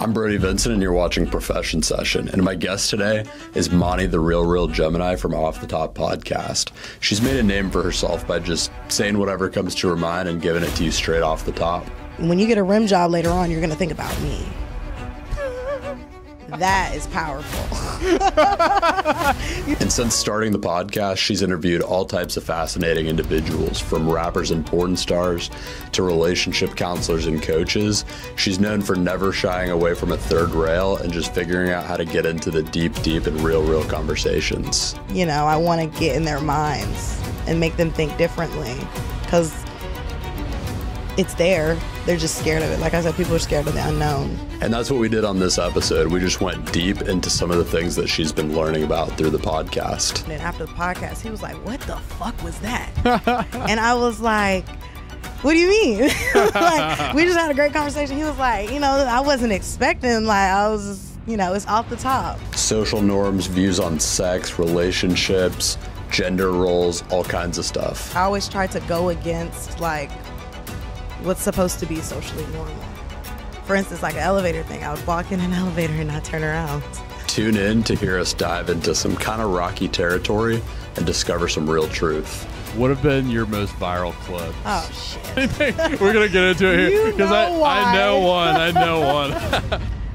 I'm Brody Vinson, and you're watching Profession Session. And my guest today is Monty, the real Gemini from Off the Top podcast. She's made a name for herself by just saying whatever comes to her mind and giving it to you straight off the top. When you get a rim job later on, you're going to think about me. That is powerful. And since starting the podcast, she's interviewed all types of fascinating individuals, from rappers and porn stars to relationship counselors and coaches. She's known for never shying away from a third rail and just figuring out how to get into the deep and real conversations. You know, I want to get in their minds and make them think differently, because it's there. They're just scared of it. Like I said, people are scared of the unknown. And that's what we did on this episode. We just went deep into some of the things that she's been learning about through the podcast. And then after the podcast, he was like, what the fuck was that? And I was like, what do you mean? Like, we just had a great conversation. He was like, you know, I wasn't expecting, like, I was just, you know, it's off the top. Social norms, views on sex, relationships, gender roles, all kinds of stuff. I always try to go against, like, what's supposed to be socially normal. For instance, like an elevator thing. I would walk in an elevator and not turn around. Tune in to hear us dive into some kind of rocky territory and discover some real truth. What have been your most viral clips? Oh, shit. We're going to get into it here. Because I know one.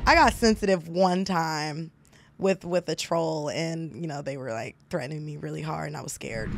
I got sensitive one time with a troll, and, you know, they were, like, threatening me really hard, and I was scared.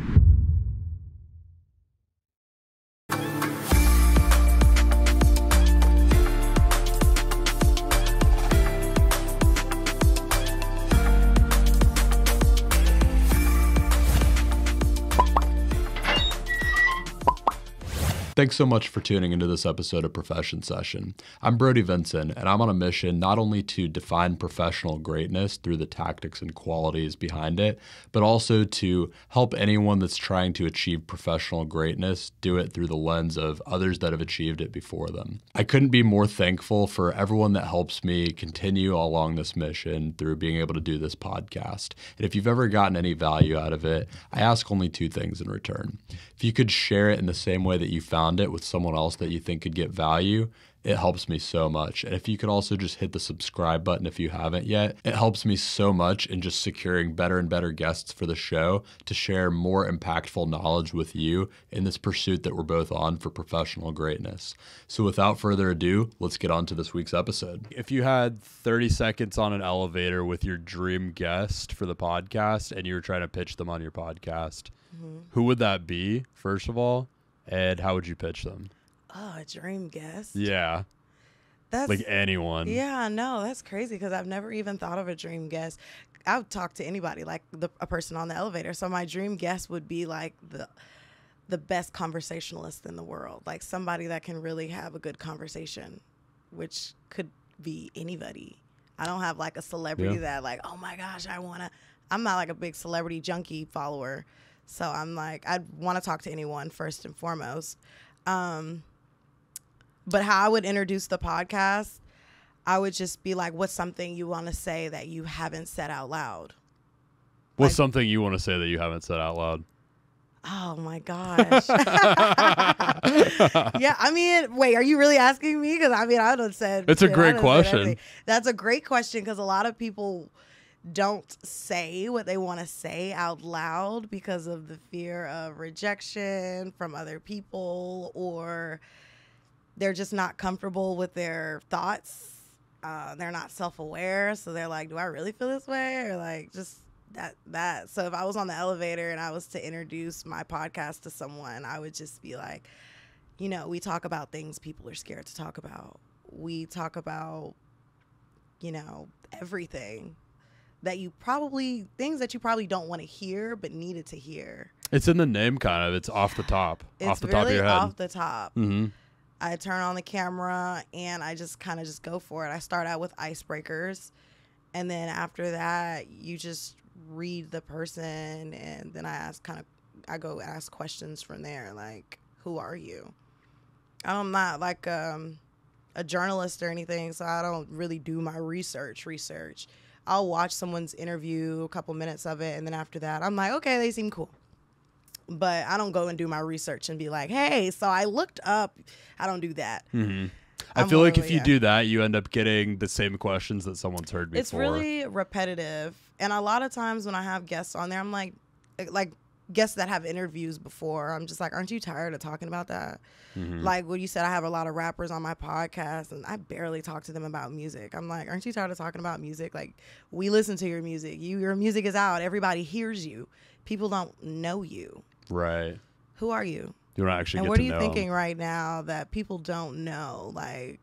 Thanks so much for tuning into this episode of Profession Session. I'm Brody Vinson, and I'm on a mission not only to define professional greatness through the tactics and qualities behind it, but also to help anyone that's trying to achieve professional greatness do it through the lens of others that have achieved it before them. I couldn't be more thankful for everyone that helps me continue along this mission through being able to do this podcast. And if you've ever gotten any value out of it, I ask only two things in return. If you could share it in the same way that you found it with someone else that you think could get value, it helps me so much. And if you could also just hit the subscribe button if you haven't yet, it helps me so much in just securing better and better guests for the show to share more impactful knowledge with you in this pursuit that we're both on for professional greatness. So without further ado, let's get on to this week's episode. If you had 30 seconds on an elevator with your dream guest for the podcast and you were trying to pitch them on your podcast, who would that be, first of all? And how would you pitch them? Oh, a dream guest? Yeah. That's like anyone. Yeah, no, that's crazy because I've never even thought of a dream guest. I would talk to anybody, like a person on the elevator. So my dream guest would be like the best conversationalist in the world, like somebody that can really have a good conversation, which could be anybody. I don't have like a celebrity that like, oh my gosh, I'm not like a big celebrity junkie follower. So I'm like, I'd want to talk to anyone first and foremost. But how I would introduce the podcast, I would just be like, what's something you want to say that you haven't said out loud? What's something you want to say that you haven't said out loud? Oh, my gosh. Yeah, I mean, wait, are you really asking me? Because, I mean, I don't said. It's a great question. That's a great question because a lot of people don't say what they want to say out loud because of the fear of rejection from other people, or they're just not comfortable with their thoughts. They're not self-aware, so they're like, do I really feel this way? Or like just that. So if I was on the elevator and I was to introduce my podcast to someone, I would just be like, you know, we talk about things people are scared to talk about. We talk about, you know, everything. Things that you probably don't want to hear, but needed to hear. It's in the name, kind of. It's off the top. Off the top of your head. Off the top. Mm-hmm. I turn on the camera and I just kind of just go for it. I start out with icebreakers, and then after that, you just read the person, and then I go ask questions from there, like, who are you? I'm not like a journalist or anything, so I don't really do my research. I'll watch someone's interview, a couple minutes of it, and then after that, I'm like, okay, they seem cool. But I don't go and do my research and be like, hey, so I looked up. I don't do that. Mm-hmm. I feel like if you do that, you end up getting the same questions that someone's heard before. It's really repetitive. And a lot of times when I have guests on there, I'm like guests that have interviews before, I'm just like, aren't you tired of talking about that? Like what you said, I have a lot of rappers on my podcast and I barely talk to them about music. I'm like, aren't you tired of talking about music? Like, we listen to your music. Your music is out. Everybody hears you. People don't know you. Right. Who are you? You don't actually and get what to are you know thinking them. right now that people don't know? Like,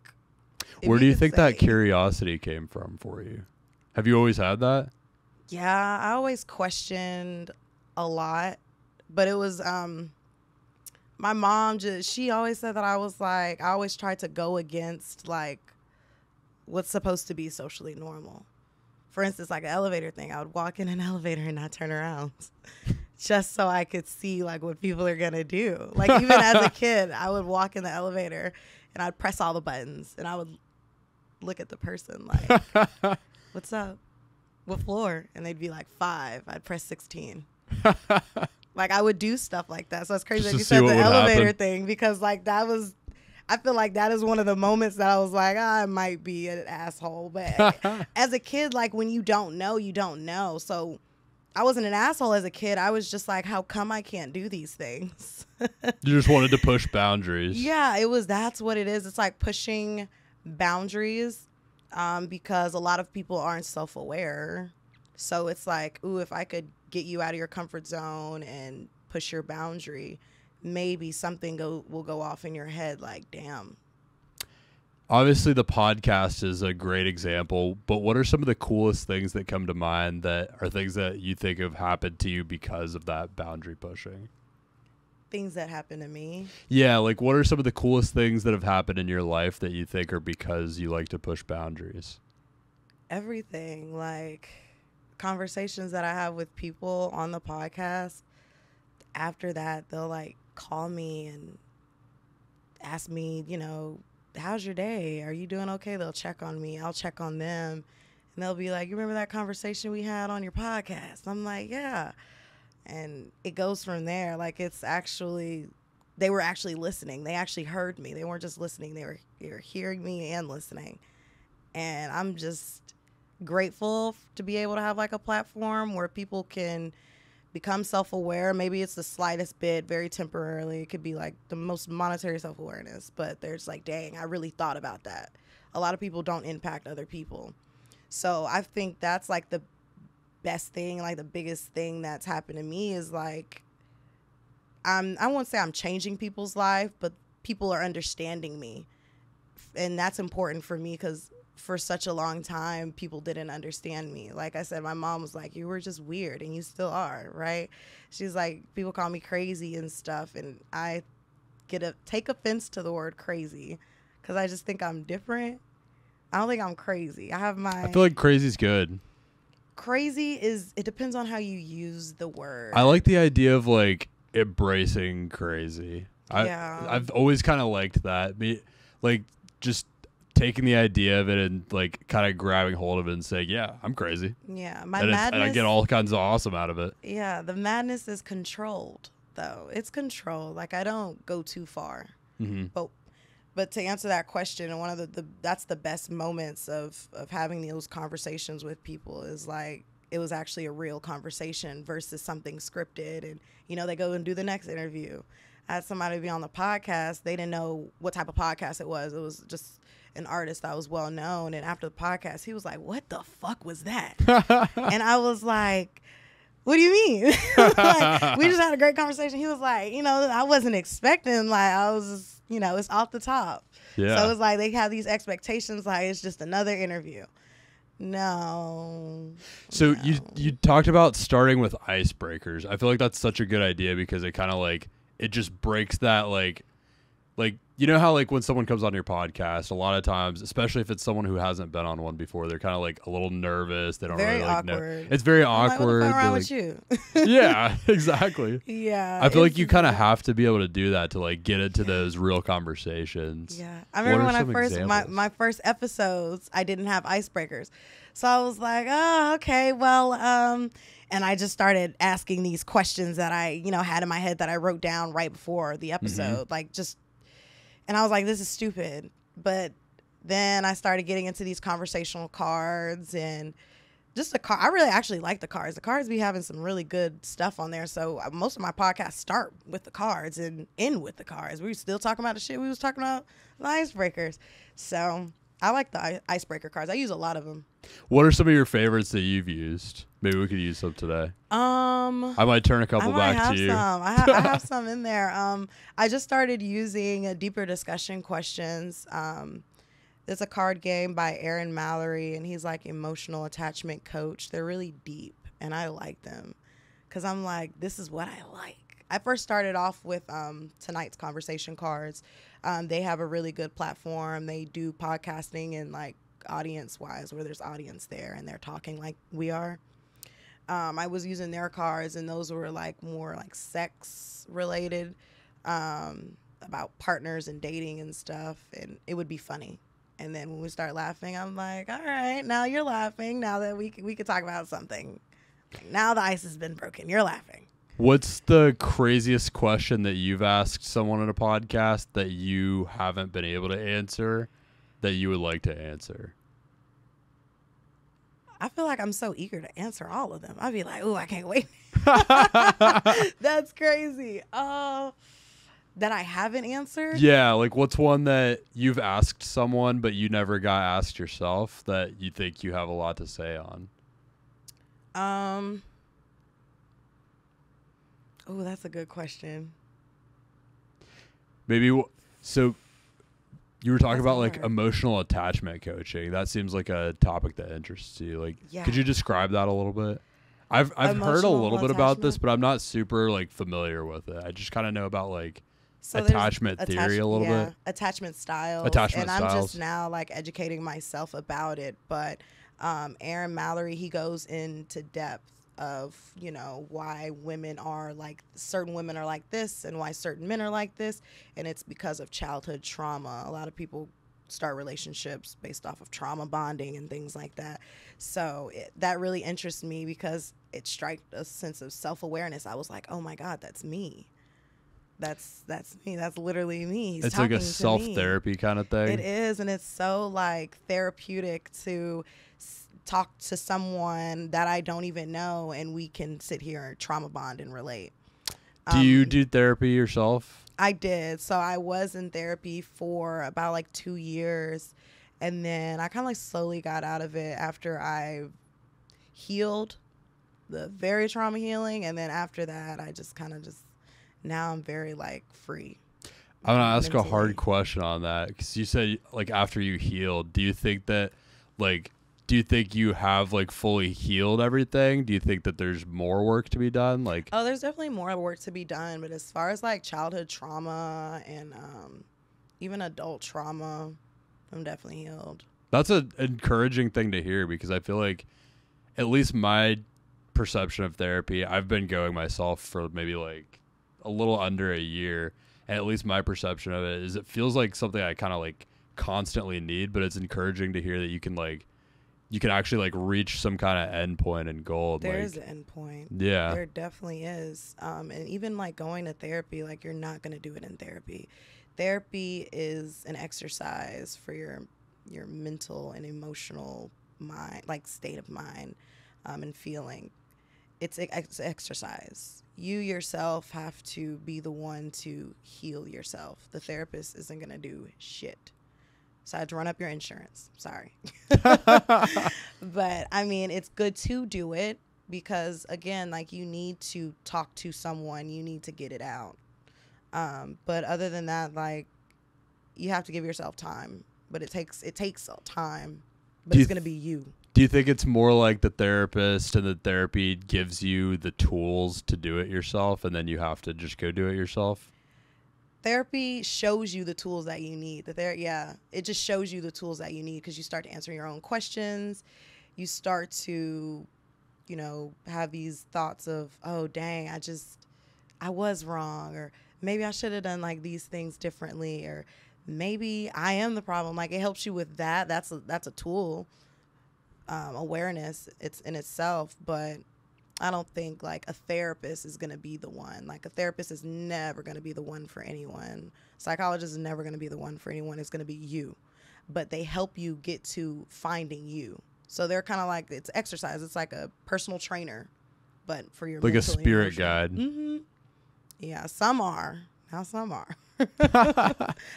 Where do you think that curiosity came from for you? Have you always had that? Yeah, I always questioned a lot, but it was my mom she always said that I was like, I always tried to go against like what's supposed to be socially normal. For instance, like an elevator thing, I would walk in an elevator and not turn around just so I could see like what people are gonna do. Like even as a kid, I would walk in the elevator and I'd press all the buttons and I would look at the person like, what's up? What floor? And they'd be like 5. I'd press 16. Like I would do stuff like that. So it's crazy that you said the elevator thing, because like that was, I feel like that is one of the moments that I was like, I might be an asshole. But as a kid, like when you don't know, you don't know. So I wasn't an asshole as a kid. I was just like, how come I can't do these things? You just wanted to push boundaries. Yeah, that's what it is. It's like pushing boundaries because a lot of people aren't self-aware. So it's like, ooh, if I could get you out of your comfort zone and push your boundary, maybe something will go off in your head like, damn. Obviously, the podcast is a great example, but what are some of the coolest things that come to mind that are things that you think have happened to you because of that boundary pushing? Things that happen to me? Yeah, like what are some of the coolest things that have happened in your life that you think are because you like to push boundaries? Everything. Like conversations that I have with people on the podcast, after that, they'll like call me and ask me, you know, how's your day? Are you doing okay? They'll check on me. I'll check on them. And they'll be like, you remember that conversation we had on your podcast? I'm like, yeah. And it goes from there. Like it's actually, they were actually listening. They actually heard me. They weren't just listening. They were hearing me and listening. And I'm just grateful to be able to have like a platform where people can become self-aware. Maybe it's the slightest bit, very temporarily. It could be like the most monetary self-awareness, but there's like, dang, I really thought about that. A lot of people don't impact other people. So I think that's like the best thing, like the biggest thing that's happened to me is like, I won't say I'm changing people's life, but people are understanding me. And that's important for me because for such a long time, people didn't understand me. Like I said, my mom was like, you were just weird, and you still are, right? She's like, people call me crazy and stuff, and I take offense to the word crazy because I just think I'm different. I don't think I'm crazy. I feel like crazy's good. Crazy it depends on how you use the word. I like the idea of like embracing crazy. Yeah. I've always kind of liked that. Like just taking the idea of it and like kind of grabbing hold of it and saying, yeah, I'm crazy. Yeah. And I get all kinds of awesome out of it. Yeah. The madness is controlled though. It's controlled. Like I don't go too far. Mm-hmm. But to answer that question, and one of that's the best moments of having those conversations with people is like, it was actually a real conversation versus something scripted. And, you know, they go and do the next interview. I had somebody be on the podcast. They didn't know what type of podcast it was. It was just an artist that was well known. And after the podcast, he was like, what the fuck was that? And I was like, what do you mean? Like, we just had a great conversation. He was like, you know, I wasn't expecting, like, I was just, you know, it's off the top. Yeah. So it's like they have these expectations, like it's just another interview. No. So you talked about starting with icebreakers. I feel like that's such a good idea because it kind of like, it just breaks that like, you know how like when someone comes on your podcast, a lot of times, especially if it's someone who hasn't been on one before, they're kind of like a little nervous. They don't very really like awkward. know. It's very I'm awkward. like, what the fuck wrong with you? Yeah, exactly. Yeah. I feel like you kind of have to be able to do that to like get into those real conversations. Yeah. I remember when my first episodes, I didn't have icebreakers. So I was like, oh, okay, well, and I just started asking these questions that I, you know, had in my head that I wrote down right before the episode, like just, and I was like, this is stupid But then I started getting into these conversational cards and just the card. I really actually like the cards. The cards be having some really good stuff on there. So most of my podcasts start with the cards and end with the cards. We still talking about the shit we was talking about, the icebreakers. So I like the icebreaker cards. I use a lot of them. What are some of your favorites that you've used? Maybe we could use some today. I might turn a couple back to you. I have some in there. I just started using deeper discussion questions. There's a card game by Aaron Mallory, and he's like emotional attachment coach. They're really deep, and I like them because I'm like, this is what I like. I first started off with tonight's conversation cards. They have a really good platform. They do podcasting and like audience-wise, where there's audience there, and they're talking like we are. I was using their cards, and those were like more like sex related, about partners and dating and stuff, and it would be funny. And then when we start laughing, I'm like, all right, now you're laughing. Now that we could talk about something. Now the ice has been broken. You're laughing. What's the craziest question that you've asked someone on a podcast that you haven't been able to answer that you would like to answer? I feel like I'm so eager to answer all of them. I'd be like, ooh, I can't wait. That's crazy. That I haven't answered? Yeah, like what's one that you've asked someone but you never got asked yourself that you think you have a lot to say on? Oh, that's a good question. Maybe so you were talking That's about like hard. emotional attachment coaching. That seems like a topic that interests you. Like, Yeah. could you describe that a little bit? I've heard a Emotional little bit about this, attachment? but I'm not super like familiar with it. I just kind of know about like So there's attachment theory a little bit. Attachment styles. Attachment and I'm styles. just now like educating myself about it. But Aaron Mallory, he goes into depth of, you know, why women are like, certain women are like this and why certain men are like this. And it's because of childhood trauma. A lot of people start relationships based off of trauma bonding and things like that. So that really interests me because it strikes a sense of self-awareness. I was like, oh my God, that's me. That's me. That's literally me. He's It's like talking a to me. self-therapy kind of thing. It is, and it's so like therapeutic to talk to someone that I don't even know, and we can sit here and trauma bond and relate. Do you do therapy yourself? I did. So I was in therapy for about like 2 years, and then I kind of like slowly got out of it after I healed, the very trauma healing, and then after that, I just kind of now I'm very like free. I'm gonna ask a mentally. hard question on that because you said like after you healed, do you think that like do you think you have like fully healed everything? Do you think that there's more work to be done? Like, Oh, there's definitely more work to be done, but as far as like childhood trauma and even adult trauma, I'm definitely healed. that's an encouraging thing to hear because I feel like at least my perception of therapy, I've been going myself for maybe like a little under a year, and at least my perception of it is it feels like something I kind of like constantly need, but it's encouraging to hear that you can actually like reach some kind of end point and goal. There like, is an end point. yeah. There definitely is. And even like going to therapy, like you're not going to do it in therapy. Therapy is an exercise for your mental and emotional mind, like state of mind and feeling. It's exercise. You yourself have to be the one to heal yourself. The therapist isn't going to do shit. Besides run up your insurance. Sorry. But I mean, it's good to do it because again, like you need to talk to someone, you need to get it out. But other than that, like you have to give yourself time, but it takes time, but it's going to be you. Do you think it's more like the therapist and the therapy gives you the tools to do it yourself and then you have to just go do it yourself? Therapy shows you the tools that you need. It just shows you the tools that you need because you start to answer your own questions. You start to, you know, have these thoughts of, oh, dang, I was wrong, or maybe I should have done like these things differently, or maybe I am the problem. Like it helps you with that. That's a tool. Awareness, it's in itself, but I don't think like a therapist is going to be the one. Like a therapist is never going to be the one for anyone. Psychologist is never going to be the one for anyone. It's going to be you. but they help you get to finding you. So they're kind of like, it's exercise. It's like a personal trainer, but for your like a mental and spirit emotional. guide. Mm-hmm. Yeah, some are. Now some are.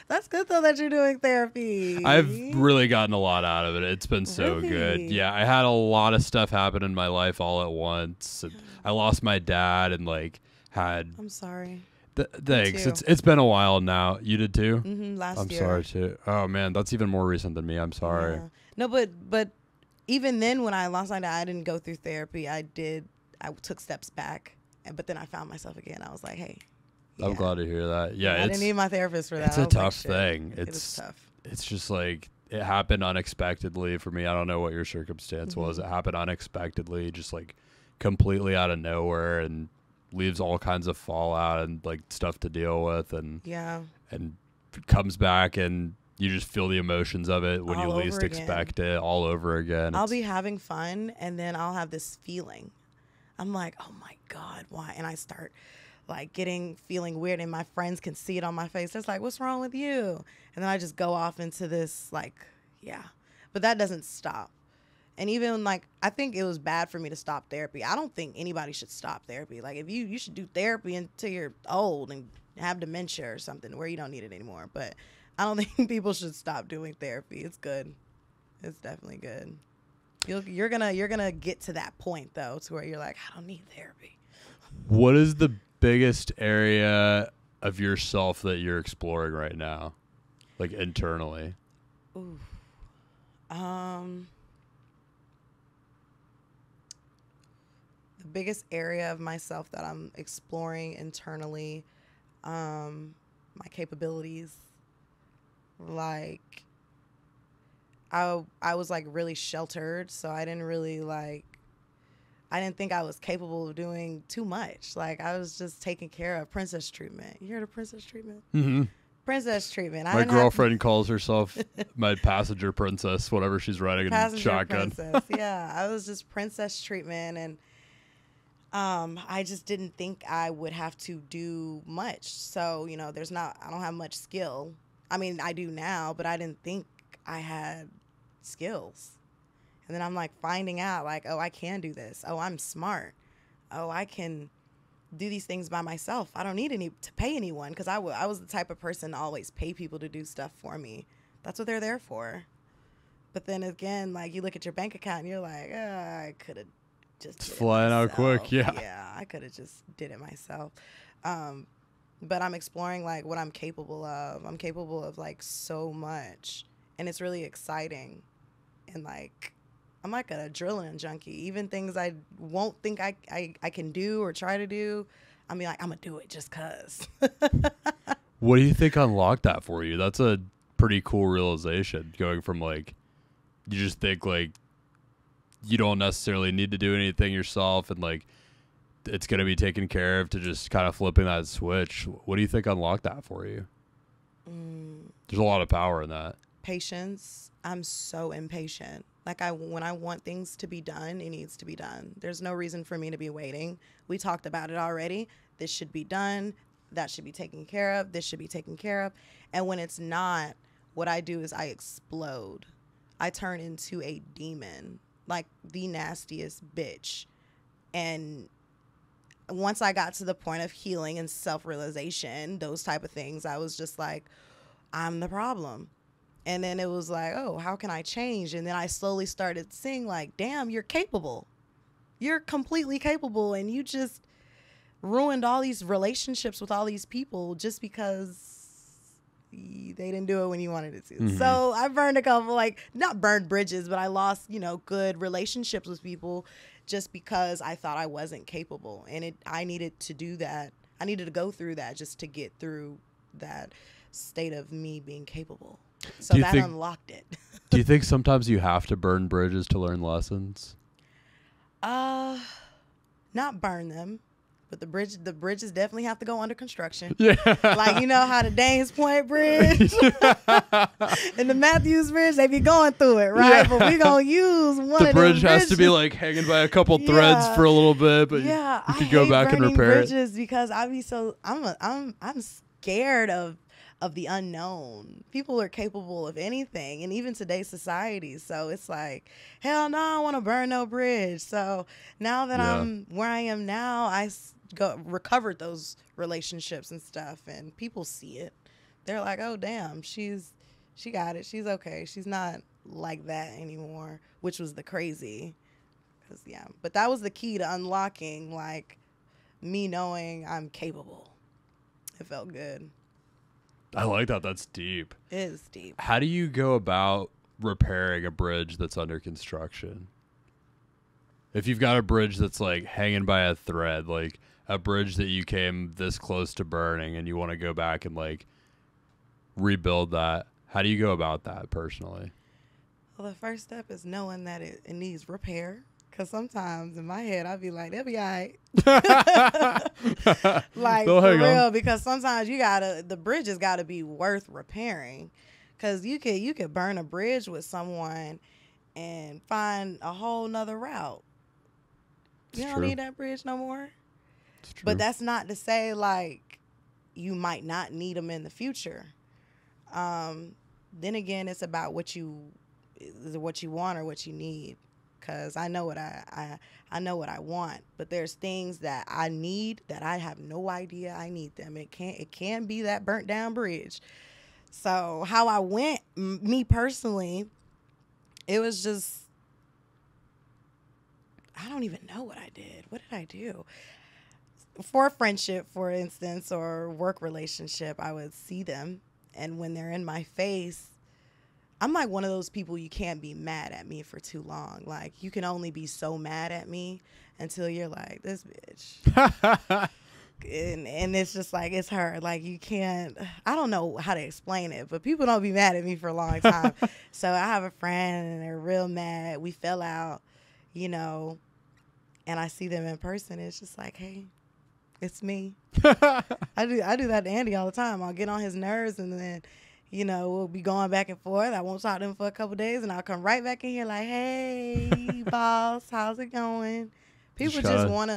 That's good though that you're doing therapy. I've really gotten a lot out of it. It's been so Really? good. Yeah, I had a lot of stuff happen in my life all at once. And I lost my dad and like had. I'm sorry. Thanks. too. It's been a while now. You did too? Last I'm year. sorry too. Oh man, that's even more recent than me. I'm sorry. Yeah. No, but even then, when I lost my dad, I didn't go through therapy. I took steps back, but then I found myself again. I was like, hey. I'm yeah. glad to hear that. Yeah, I it's didn't need my therapist for that. it's I a was like, tough shit. thing. It was tough. It's just like it happened unexpectedly for me. I don't know what your circumstance was. It happened unexpectedly, just like completely out of nowhere, and leaves all kinds of fallout and like stuff to deal with, and comes back, and you just feel the emotions of it when All you over least again. expect it, all over again. I'll be having fun, and then I'll have this feeling. I'm like, oh my God, why? And I start like feeling weird, and my friends can see it on my face. It's like, what's wrong with you? And then I just go off into this like, yeah. But that doesn't stop. And even like, I think it was bad for me to stop therapy. I don't think anybody should stop therapy. Like if you should do therapy until you're old and have dementia or something where you don't need it anymore. But I don't think people should stop doing therapy. It's good. It's definitely good. You're gonna get to that point though, to where you're like, I don't need therapy. What is the biggest area of yourself that you're exploring right now, like internally? Ooh. The biggest area of myself that I'm exploring internally, my capabilities. Like, I was like really sheltered, so I didn't think I was capable of doing too much. Like I was just taking care of princess treatment. You heard of princess treatment? Mm-hmm. Princess treatment. My girlfriend calls herself my passenger princess, whatever she's riding in shotgun. Princess. Yeah, I was just princess treatment, and I just didn't think I would have to do much. So, I don't have much skill. I mean, I do now, but I didn't think I had skills. And then I'm like finding out like, oh, I can do this. Oh, I'm smart. Oh, I can do these things by myself. I don't need to pay anyone, because I was the type of person to always pay people to do stuff for me. That's what they're there for. But then again, like you look at your bank account and you're like, I could have just did it flying out quick. Yeah. Yeah, I could have just did it myself. But I'm exploring like what I'm capable of. I'm capable of like so much, and it's really exciting. And like, I'm like an adrenaline junkie. Even things I won't think I can do or try to do, I'm like, I'm gonna do it just cause. What do you think unlocked that for you? That's a pretty cool realization, going from like, you just think like you don't necessarily need to do anything yourself, and like it's going to be taken care of, to just kind of flipping that switch. What do you think unlocked that for you? There's a lot of power in that. Patience. I'm so impatient. Like when I want things to be done, it needs to be done. There's no reason for me to be waiting. We talked about it already. This should be done. That should be taken care of. This should be taken care of. And when it's not, what I do is I explode. I turn into a demon, like the nastiest bitch. And once I got to the point of healing and self-realization, those type of things, I was just like, I'm the problem. And then it was like, oh, how can I change? And then I slowly started seeing like, damn, you're capable. You're completely capable. And you just ruined all these relationships with all these people just because they didn't do it when you wanted it to. Mm-hmm. So I burned a couple, like, not burned bridges, but I lost, good relationships with people just because I thought I wasn't capable. And I needed to do that. I needed to go through that just to get through that state of me being capable. So that unlocked it. Do you think sometimes you have to burn bridges to learn lessons? Not burn them, but the bridges definitely have to go under construction. Yeah. Like, how the Danes Point Bridge and the Matthews Bridge, they be going through it, right? Yeah. But we gonna use one of them. The bridge has to be like hanging by a couple threads for a little bit, but you can go back and repair bridges because I'm scared of of the unknown. People are capable of anything, and even today's society. So it's like, hell no, I don't want to burn no bridge. So now that I'm where I am now, recovered those relationships and stuff, and people see it. They're like, oh damn, she got it. She's okay. She's not like that anymore, which was the crazy. But that was the key to unlocking, like, me knowing I'm capable. It felt good. I like that. That's deep. It is deep. How do you go about repairing a bridge that's under construction? If you've got a bridge that's like hanging by a thread, like a bridge that you came this close to burning and you want to go back and like rebuild that, how do you go about that personally? Well, the first step is knowing that it needs repair. Because sometimes in my head, I'd be like, they'll be all right. Like, for real, because sometimes the bridge has got to be worth repairing. Because you could burn a bridge with someone and find a whole nother route. You don't need that bridge no more. But that's not to say, like, you might not need them in the future. Then again, it's about what you want or what you need. Because I know what I know what I want, but there's things that I need that I have no idea I need them. It can be that burnt down bridge. So how I went, me personally, it was just, I don't even know what I did. What did I do? For a friendship, for instance, or work relationship, I would see them, and when they're in my face, I'm like one of those people, you can't be mad at me for too long. Like, you can only be so mad at me until you're like, this bitch. and it's just like, it's her. Like, you can't, I don't know how to explain it, but people don't be mad at me for a long time. So I have a friend and they're real mad. We fell out, and I see them in person. It's just like, hey, it's me. I do that to Andy all the time. I'll get on his nerves and then, we'll be going back and forth. I won't talk to him for a couple of days, and I'll come right back in here like, hey, boss, how's it going? People just want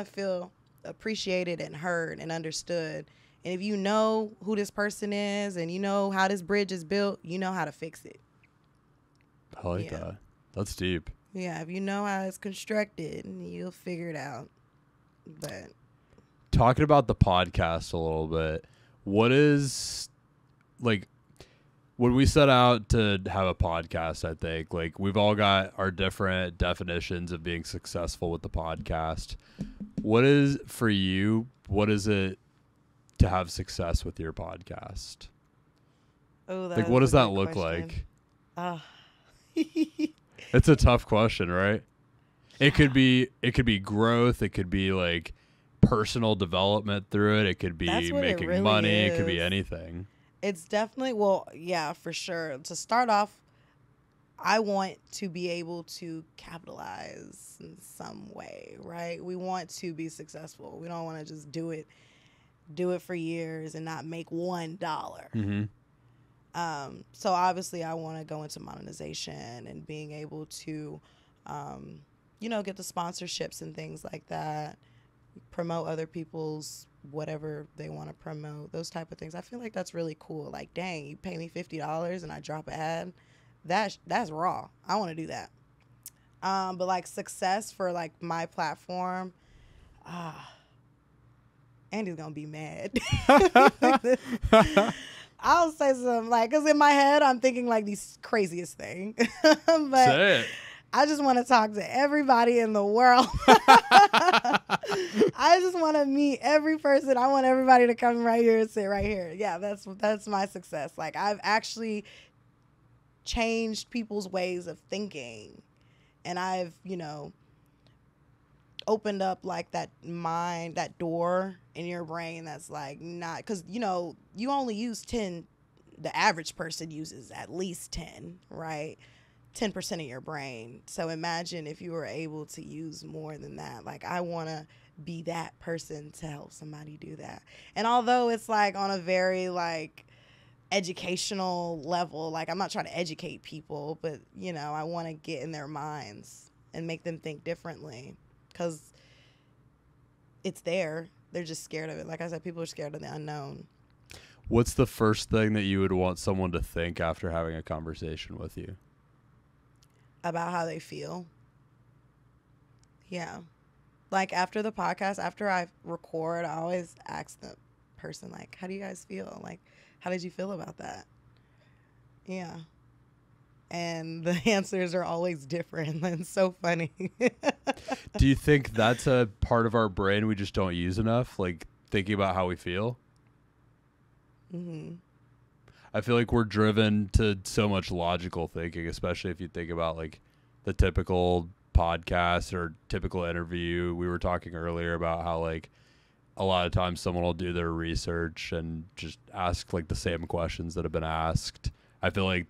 to feel appreciated and heard and understood. And if you know who this person is and you know how this bridge is built, you know how to fix it. I like that. That's deep. Yeah, if you know how it's constructed, you'll figure it out. But talking about the podcast a little bit, what is, like, when we set out to have a podcast, I think, like, we've all got our different definitions of being successful with the podcast. What is, for you, what is it to have success with your podcast? Oh, like, what does that look like? It's a tough question, right? It could be growth. It could be like personal development through it. It could be making really money. is. It could be anything. It's definitely, well, yeah, for sure. To start off, I want to be able to capitalize in some way, right? We want to be successful. We don't want to just do it for years and not make $1. Mm-hmm. So obviously I want to go into monetization and being able to, get the sponsorships and things like that, promote other people's whatever they want to promote, those type of things. I feel like that's really cool. Like, dang, you pay me $50 and I drop an ad. That's raw. I want to do that. But like success for like my platform, Andy's gonna be mad. I'll say something like, because in my head I'm thinking like these craziest things. But say it. I just want to talk to everybody in the world. I just want to meet every person. I want everybody to come right here and sit right here. Yeah, that's my success. Like, I've actually changed people's ways of thinking, and I've, opened up like that mind, that door in your brain that's like not, because you only use 10. The average person uses at least 10, right? 10% of your brain. So imagine if you were able to use more than that. Like, I want to be that person to help somebody do that. And although it's like on a very like educational level, like I'm not trying to educate people, but I want to get in their minds and make them think differently, because it's there. They're just scared of it. Like I said, people are scared of the unknown. What's the first thing that you would want someone to think after having a conversation with you? About how they feel. Yeah. Like after the podcast, after I record, I always ask the person, like, how do you guys feel? Like, how did you feel about that? Yeah. And the answers are always different. It's so funny. Do you think that's a part of our brain we just don't use enough? Like thinking about how we feel? Mm-hmm. I feel like we're driven to so much logical thinking, especially if you think about like the typical podcast or typical interview. We were talking earlier about how like a lot of times someone will do their research and just ask like the same questions that have been asked. I feel like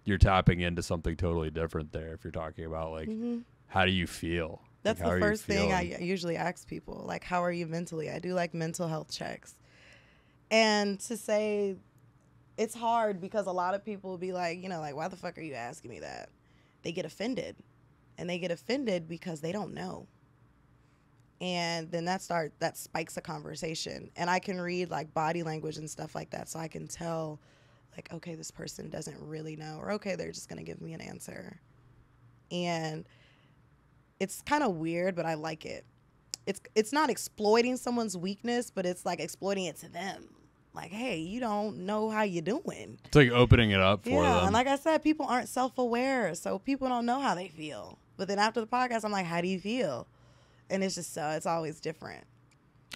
you're tapping into something totally different there if you're talking about like how do you feel? That's like, the first thing I usually ask people, like, how are you mentally? I do like mental health checks. And to say, it's hard because a lot of people will be like, like, why the fuck are you asking me that? They get offended. And they get offended because they don't know. And then that spikes a conversation. And I can read like body language and stuff like that. So I can tell like, okay, this person doesn't really know, or okay, they're just going to give me an answer. And it's kind of weird, but I like it. It's not exploiting someone's weakness, but it's like exploiting it to them. Like, hey, you don't know how you're doing. It's like opening it up for them. Yeah, and like I said, people aren't self-aware, so people don't know how they feel. But then after the podcast, I'm like, how do you feel? And it's just it's always different.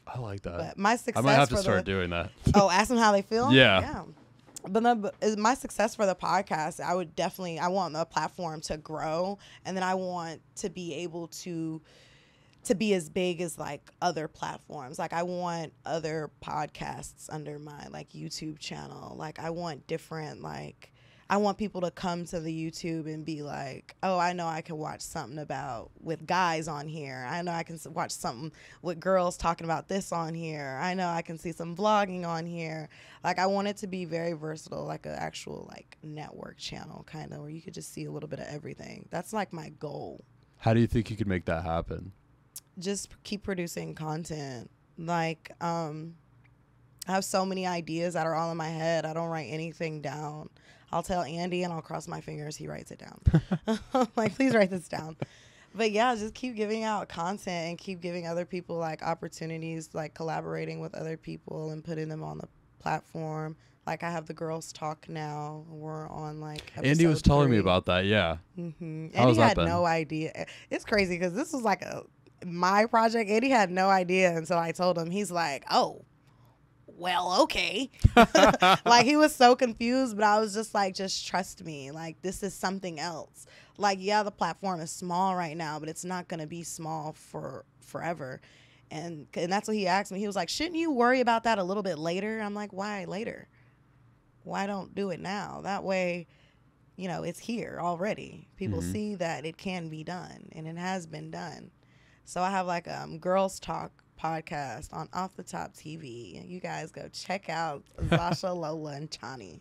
I like that. But my success I might have to start doing that. Oh, ask them how they feel? Yeah. But my success for the podcast, I want the platform to grow, and then I want to be able to be as big as like other platforms. Like I want other podcasts under my like YouTube channel. Like I want different, like I want people to come to the YouTube and be like, oh, I know I can watch something with guys on here. I know I can watch something with girls talking about this on here. I know I can see some vlogging on here. Like I want it to be very versatile, like an actual like network channel kind of where you could just see a little bit of everything. That's like my goal. How do you think you could make that happen? Just keep producing content. Like, I have so many ideas that are all in my head. I don't write anything down. I'll tell Andy and I'll cross my fingers. He writes it down. Like, please write this down. But yeah, just keep giving out content and keep giving other people like opportunities, like collaborating with other people and putting them on the platform. Like I have the girls talk now. We're on like Andy was telling me about that. Yeah. Mm-hmm. Andy had no idea. It's crazy because this was like my project. Andy had no idea until I told him. He's like, oh, well, okay. Like he was so confused, but I was just like, just trust me. Like this is something else. Like, yeah, the platform is small right now, but it's not going to be small for forever. And that's what he asked me. He was like, shouldn't you worry about that a little bit later? I'm like, why later? Why don't do it now? That way, it's here already. People see that it can be done, and it has been done. So I have like Girls Talk podcast on Off the Top TV. You guys go check out Zasha, Lola, and Chani.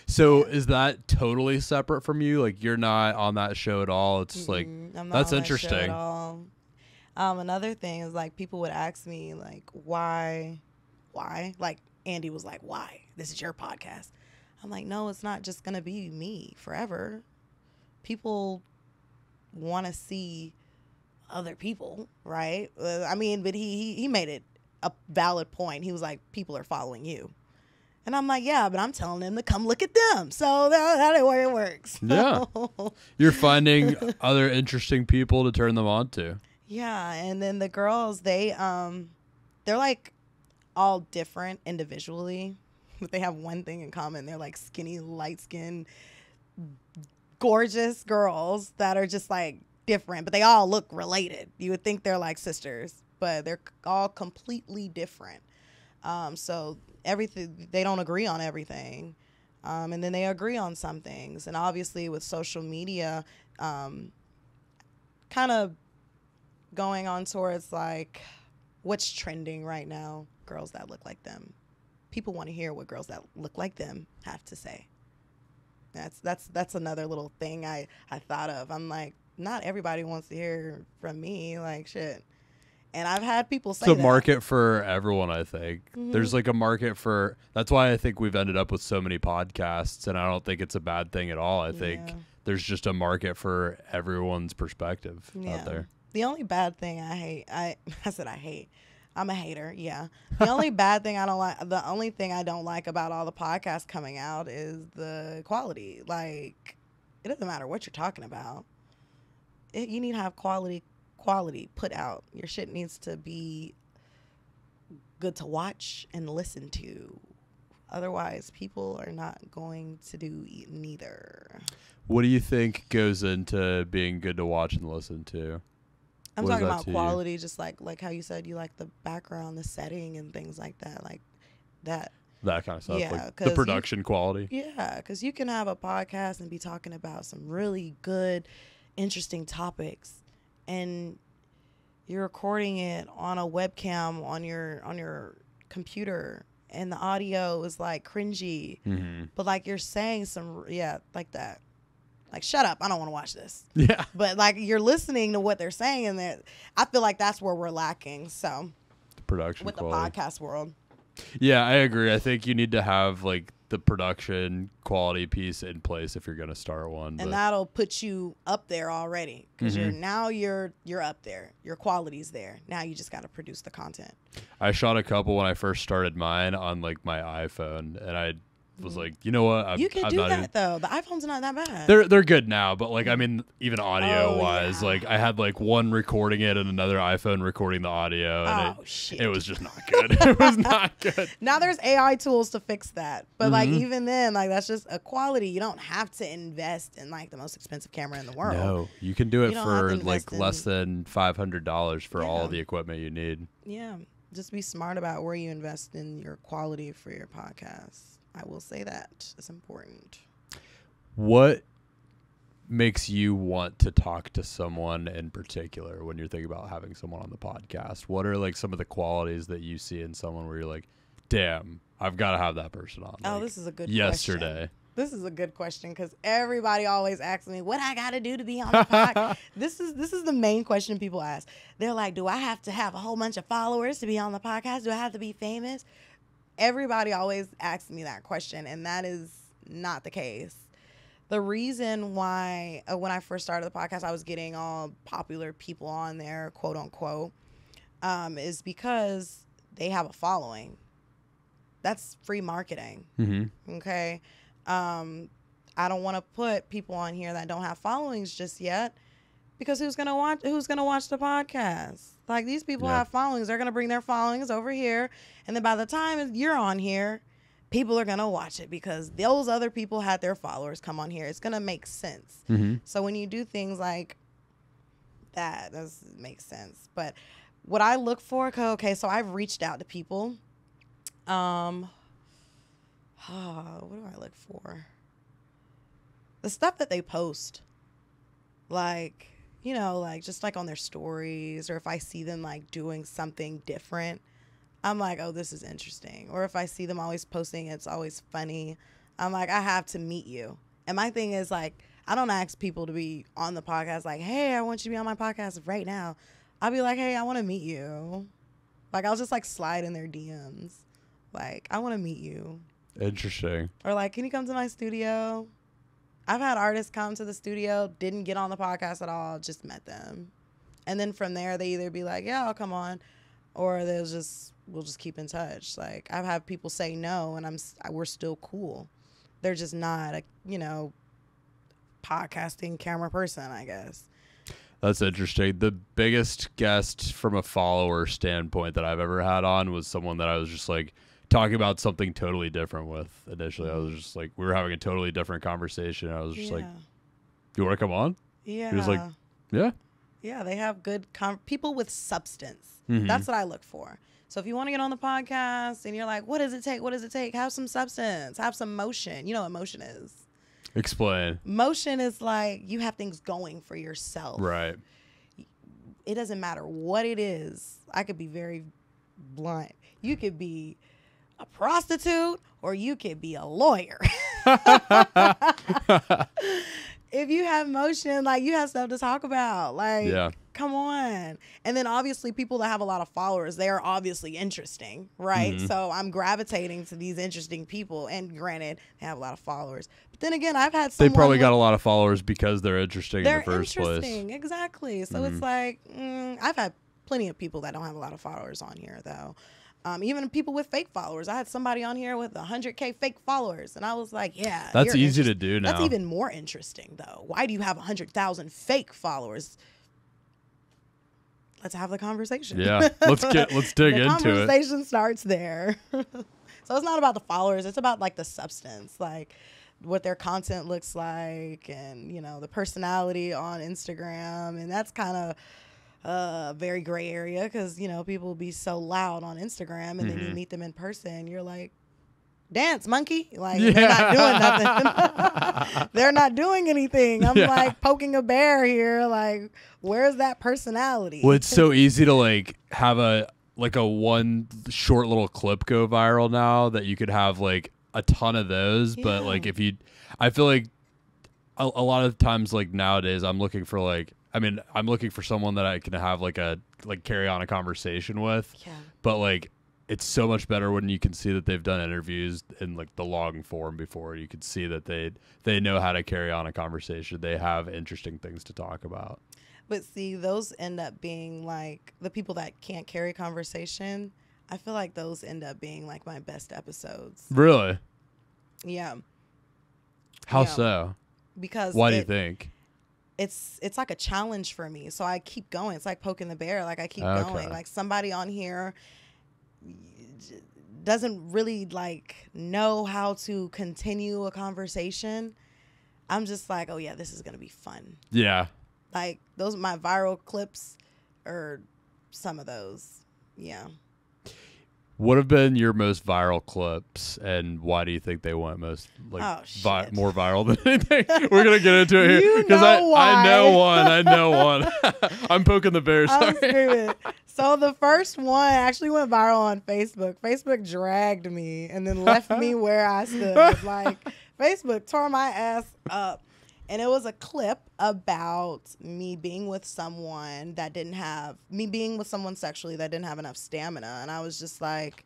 So is that totally separate from you? Like you're not on that show at all? It's like, that's interesting. That show at all. Another thing is like people would ask me like, why? Like Andy was like, why? This is your podcast. I'm like, no, it's not just going to be me forever. People want to see other people, right? I mean, but he made it a valid point. He was like, people are following you. And I'm like, yeah, but I'm telling them to come look at them. So that's the way it works. Yeah. You're finding other interesting people to turn them on to. Yeah. And then the girls, they're like all different individually, but they have one thing in common. They're like skinny, light-skinned, gorgeous girls that are just like different, but they all look related. You would think they're like sisters, but they're all completely different. So everything, they don't agree on everything. And then they agree on some things. And obviously with social media, kind of going on towards like what's trending right now, girls that look like them. People want to hear what girls that look like them have to say. That's another little thing I thought of. I'm like, not everybody wants to hear from me. Like, shit. And I've had people say it's a that. market for everyone, I think. Mm-hmm. There's like a market for, that's why I think we've ended up with so many podcasts, and I don't think it's a bad thing at all. I think there's just a market for everyone's perspective out there. The only bad thing I hate, I said I hate. I'm a hater, yeah. The only bad thing I don't like, the only thing I don't like about all the podcasts coming out is the quality. Like, it doesn't matter what you're talking about. You need to have quality put out. Your shit needs to be good to watch and listen to. Otherwise, people are not going to do neither. What do you think goes into being good to watch and listen to? I'm talking about quality, just like how you said you like the background, the setting, and things like that. Like that kind of stuff. Yeah, like the production quality. Yeah, because you can have a podcast and be talking about some really good, interesting topics, and you're recording it on a webcam on your computer, and the audio is like cringy, but like you're saying some like that. Like, shut up, I don't want to watch this. Yeah. But like you're listening to what they're saying, and I feel like that's where we're lacking. So the production with quality. the podcast world. Yeah, I agree. I think you need to have like the production quality piece in place if you're going to start one. And that'll put you up there already, because you're up there. Your quality's there. Now you just got to produce the content. I shot a couple when I first started mine on like my iPhone, and I was like, you know what? You can do that though. The iPhone's not that bad. They're good now, but like I mean, even audio wise, like I had like one recording it and another iPhone recording the audio, and it was just not good. It was not good. Now there's AI tools to fix that, but like even then, like that's just a quality. You don't have to invest in like the most expensive camera in the world. No, you can do it for like less than $500 for all the equipment you need. Yeah, just be smart about where you invest in your quality for your podcast. I will say that it's important. What makes you want to talk to someone in particular when you're thinking about having someone on the podcast? What are like some of the qualities that you see in someone where you're like, damn, I've got to have that person on? Oh, this is a good yesterday. Question. This is a good question, because everybody always asks me what I got to do to be on the podcast. This is the main question people ask. They're like, do I have to have a whole bunch of followers to be on the podcast? Do I have to be famous? Everybody always asks me that question, and that is not the case. The reason why when I first started the podcast, I was getting all popular people on there, quote unquote, is because they have a following. That's free marketing. Okay. I don't want to put people on here that don't have followings just yet, because who's gonna watch the podcast? Like, these people have followings. They're gonna bring their followings over here, and then by the time you're on here, people are gonna watch it because those other people had their followers come on here. It's gonna make sense. So when you do things like that, does make sense. But what I look for, okay, so I've reached out to people. What do I look for? The stuff that they post, like, you know, like just like on their stories, or if I see them like doing something different, I'm like, oh, this is interesting. Or if I see them always posting, it's always funny, I'm like, I have to meet you. And my thing is, like, I don't ask people to be on the podcast like, hey, I want you to be on my podcast right now. I'll be like, hey, I want to meet you. Like, I'll just like slide in their DMs. Like, I want to meet you. Interesting. Or like, can you come to my studio? I've had artists come to the studio, didn't get on the podcast at all, just met them. And then from there, they either be like, yeah, I'll come on, or we'll just keep in touch. Like, I've had people say no, and we're still cool. They're just not a, you know, podcasting camera person, I guess. That's interesting. The biggest guest from a follower standpoint that I've ever had on was someone that I was just like talking about something totally different with initially. I was just like, we were having a totally different conversation. I was just like, you want to come on? Yeah. He was like, yeah. Yeah, they have good people with substance. That's what I look for. So if you want to get on the podcast and you're like, what does it take? What does it take? Have some substance. Have some motion. You know what motion is. Explain. Motion is like you have things going for yourself. Right. It doesn't matter what it is. I could be very blunt. You could be a prostitute or you could be a lawyer. if you have motion, like, you have stuff to talk about. Like, Yeah. come on. And then obviously people that have a lot of followers, they are obviously interesting, right? So I'm gravitating to these interesting people. And granted, they have a lot of followers. But then again, I've had They someone probably got a lot of followers because they're interesting they're in the first place. interesting, exactly. So it's like, I've had plenty of people that don't have a lot of followers on here, though. Even people with fake followers. I had somebody on here with 100K fake followers, and I was like, yeah. That's easy to do now. That's even more interesting, though. Why do you have 100,000 fake followers? Let's have the conversation. Yeah, let's dig the into it. conversation starts there. So it's not about the followers. It's about, like, the substance, like what their content looks like, and, you know, the personality on Instagram. And that's kind of a very gray area, because, you know, people be so loud on Instagram, and then you meet them in person, you're like, dance, monkey. Like, they're not doing nothing. They're not doing anything. I'm like poking a bear here. Like, where's that personality? Well, it's so easy to like have a one short little clip go viral now that you could have like a ton of those. Yeah. But like I feel like a lot of times, like nowadays, I'm looking for I'm looking for someone that I can have carry on a conversation with. Yeah. But like, it's so much better when you can see that they've done interviews in like the long form before. You can see that they know how to carry on a conversation. They have interesting things to talk about. But see, those end up being like the people that can't carry conversation. I feel like those end up being like my best episodes. Really? Yeah. How Yeah. so? Because why do you think? It's like a challenge for me. So I keep going. It's like poking the bear. Like, I keep Okay. going. Like, somebody on here doesn't really like know how to continue a conversation. I'm just like, oh yeah, this is gonna be fun. Yeah. Like, those my viral clips are some of those. Yeah. What have been your most viral clips, and why do you think they went most more viral than anything? We're gonna get into it here You because know why. I know one. I'm poking the bear. I'm Sorry. screaming. So the first one actually went viral on Facebook. Facebook dragged me and then left me where I stood. Like, Facebook tore my ass up. And it was a clip about me being with someone sexually that didn't have enough stamina. And I was just like,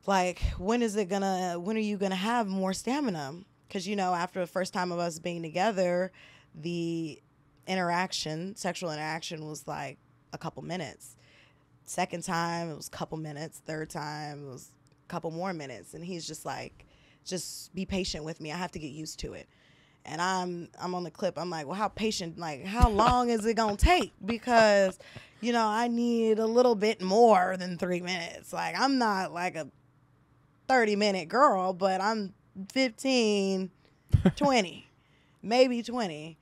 when are you gonna have more stamina? Because, you know, after the first time of us being together, the sexual interaction was like a couple minutes. Second time, it was a couple minutes. Third time, it was a couple more minutes. And he's just like, just be patient with me. I have to get used to it. And I'm on the clip. I'm like, well, how patient? Like, how long is it gonna take? Because, you know, I need a little bit more than 3 minutes. Like, I'm not like a 30-minute girl, but I'm 15, 20, maybe 20.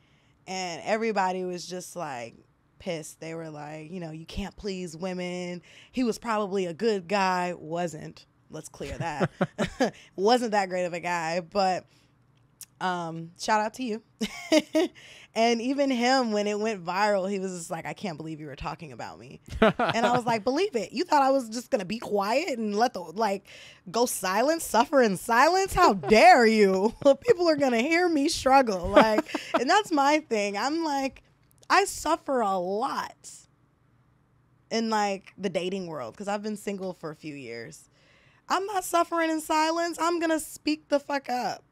And everybody was just like pissed. They were like, you know, you can't please women. He was probably a good guy. Wasn't. Let's clear that. Wasn't that great of a guy, but shout out to you. And even him, when it went viral, he was just like, I can't believe you were talking about me. And I was like, believe it. You thought I was just gonna be quiet and let go silent, suffer in silence? How dare you? People are gonna hear me struggle. Like, and that's my thing. I'm like, I suffer a lot in like the dating world because I've been single for a few years. I'm not suffering in silence. I'm gonna speak the fuck up.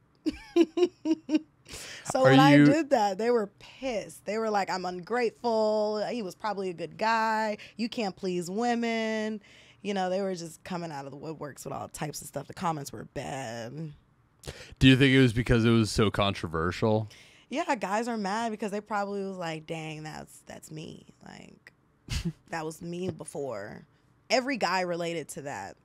So when I did that, they were pissed. They were like, I'm ungrateful. He was probably a good guy. You can't please women. You know, they were just coming out of the woodworks with all types of stuff. The comments were bad. Do you think it was because it was so controversial? Yeah, guys are mad because they probably was like, dang, that's me. Like, that was me before. Every guy related to that.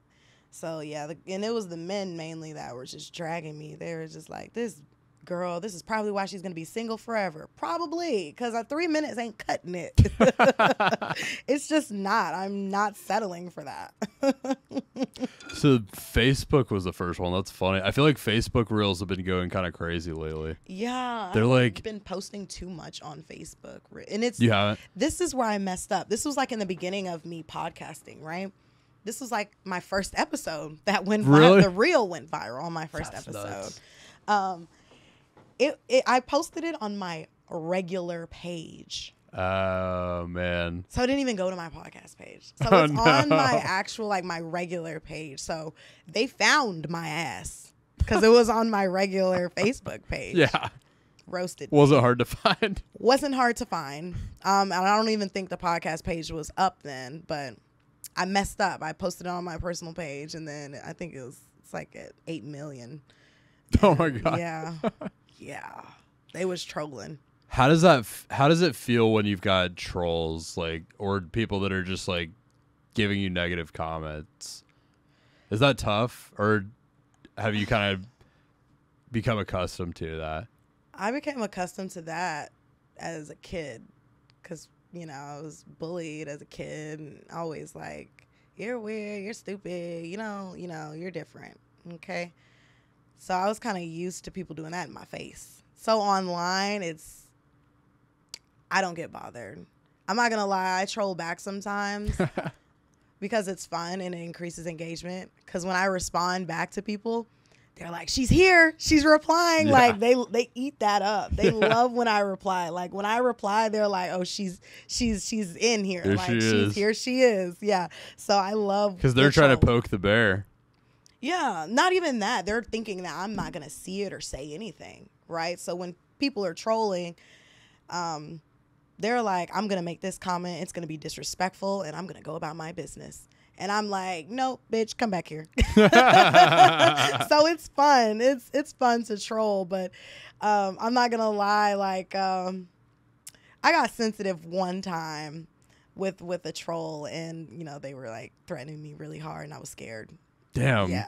So, yeah, and it was the men mainly that were just dragging me. They were just like, this girl, this is probably why she's going to be single forever. Probably, because 3 minutes ain't cutting it. It's just not. I'm not settling for that. So Facebook was the first one. That's funny. I feel like Facebook Reels have been going kind of crazy lately. Yeah. They're I've been posting too much on Facebook. And You haven't? This is where I messed up. This was like in the beginning of me podcasting, right? This was like my first episode that went viral. Really? The reel went viral on my first episode. Nuts. I posted it on my regular page. Oh, man. So it didn't even go to my podcast page. So Oh, it's no. on my actual, like, my regular page. So they found my ass because it was on my regular Facebook page. Yeah. Roasted. Wasn't hard to find. Wasn't hard to find. And I don't even think the podcast page was up then, but I messed up. I posted it on my personal page, and then I think it's like at 8 million. Oh, my God. Yeah. Yeah. They was trolling. How does it feel when you've got trolls, like, or people that are just like giving you negative comments? Is that tough, or have you kind of become accustomed to that? I became accustomed to that as a kid because, you know, I was bullied as a kid and always like, you're weird, you're stupid, you know, you're different. Okay. So I was kind of used to people doing that in my face. So online, I don't get bothered. I'm not going to lie. I troll back sometimes because it's fun and it increases engagement. Because when I respond back to people, they're like, she's here. She's replying. Yeah. Like they eat that up. They love when I reply. Like when I reply, they're like, oh, she's in here. Here like she she's is. here. She is. Yeah. So I love Because they're trying to poke the bear. Yeah, not even that. They're thinking that I'm not going to see it or say anything, right? So when people are trolling, they're like, I'm going to make this comment. It's going to be disrespectful, and I'm going to go about my business. And I'm like, no, bitch, come back here. So it's fun. It's fun to troll, but I'm not going to lie. Like, I got sensitive one time with a troll, and, you know, they were, like, threatening me really hard, and I was scared. Damn. Yeah.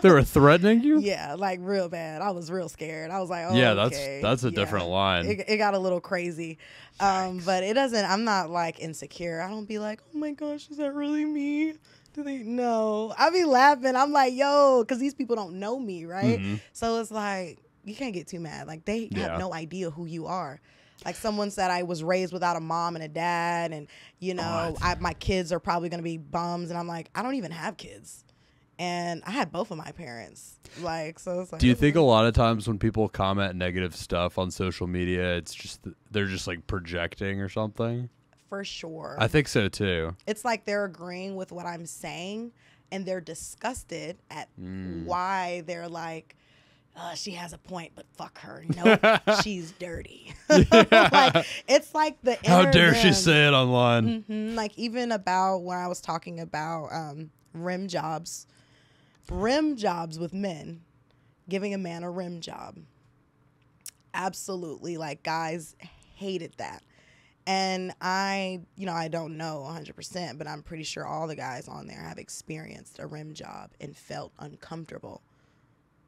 They were threatening you? Yeah, like real bad. I was real scared. I was like, oh, Yeah, okay. that's a different line. It got a little crazy. But it doesn't, I'm not like insecure. I don't be like, oh my gosh, is that really me? Do they know? I be laughing. I'm like, yo, because these people don't know me, right? Mm-hmm. So it's like, you can't get too mad. Like they have no idea who you are. Like someone said I was raised without a mom and a dad, and you know, my kids are probably going to be bums. And I'm like, I don't even have kids. And I had both of my parents. Like, so it's like. Do you think a lot of times when people comment negative stuff on social media, it's just they're just like projecting or something? For sure. I think so too. It's like they're agreeing with what I'm saying, and they're disgusted at why they're like, she has a point, but fuck her. No, she's dirty. Like, it's like the How inner dare she them. say it online? Mm-hmm. Like even about when I was talking about rim jobs with men, giving a man a rim job. Absolutely. Like guys hated that. And I don't know 100%, but I'm pretty sure all the guys on there have experienced a rim job and felt uncomfortable.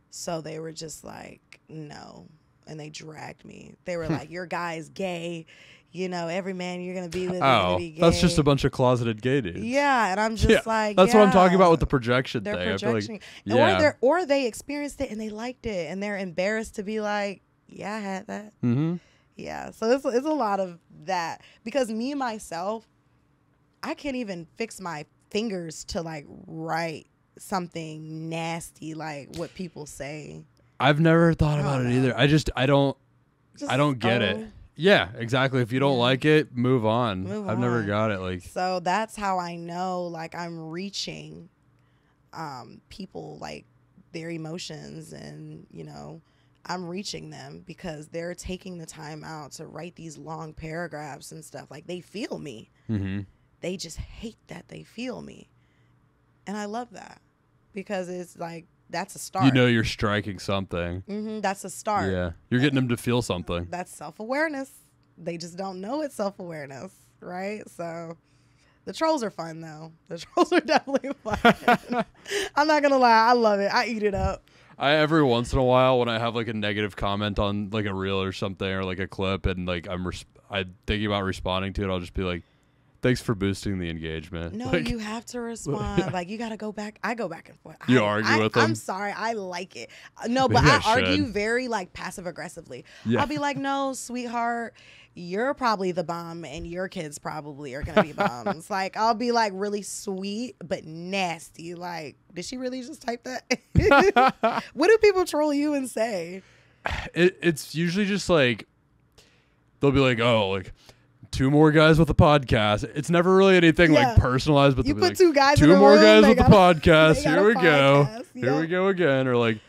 So they were just like, no. And they dragged me. They were like, your guy's gay. You know, every man you're going to be with is going to be gay. That's just a bunch of closeted gay dudes. Yeah, and I'm just like, that's what I'm talking about with the projection they're thing. projecting. I feel like, Or they experienced it and they liked it, and they're embarrassed to be like, yeah, I had that. Mm-hmm. Yeah, so it's a lot of that. Because me, myself, I can't even fix my fingers to, like, write something nasty like what people say. I've never thought about it either. I don't get it. Oh. Yeah, exactly. If you don't like it, move on. I've never got it. Like, so that's how I know, like, I'm reaching people, like, their emotions, and, you know, I'm reaching them because they're taking the time out to write these long paragraphs and stuff. Like, they feel me. mm-hmm. They just hate that they feel me. And I love that because it's like, that's a start. You know you're striking something. Mm-hmm, that's a start. Yeah. You're getting them to feel something. That's self-awareness. They just don't know it's self-awareness, right? So the trolls are fun, though. The trolls are definitely fun. I'm not going to lie. I love it. I eat it up. Every once in a while when I have like a negative comment on like a reel or something or like a clip and like I'm thinking about responding to it, I'll just be like, thanks for boosting the engagement. No, like, you have to respond. Like, you got to go back. I go back and forth. You argue with them? I'm sorry. I like it. No, but Maybe I I argue should. very, like, passive-aggressively. Yeah. I'll be like, no, sweetheart, you're probably the bomb, and your kids probably are going to be bombs. Like, I'll be, like, really sweet but nasty. Like, did she really just type that? What do people troll you and say? It's usually just like they'll be like, oh, like 2 more guys with a podcast. It's never really anything like personalized, but you they'll put be like, 2 guys 2 in more room, guys with the podcast. they got Here we a go. podcast. Here we go again. Or like,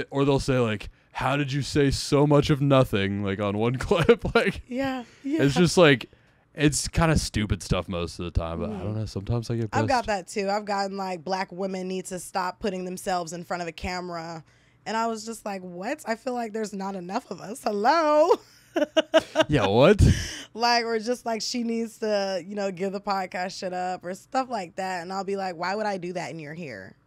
or they'll say like, how did you say so much of nothing? Like on one clip, like it's just like. It's kind of stupid stuff most of the time, but I don't know. Sometimes I get pissed. I've got that too. I've gotten like black women need to stop putting themselves in front of a camera. And I was just like, what? I feel like there's not enough of us. Hello? Yeah, what? Like, or just like she needs to, you know, give the podcast shit up or stuff like that. And I'll be like, why would I do that and you're here?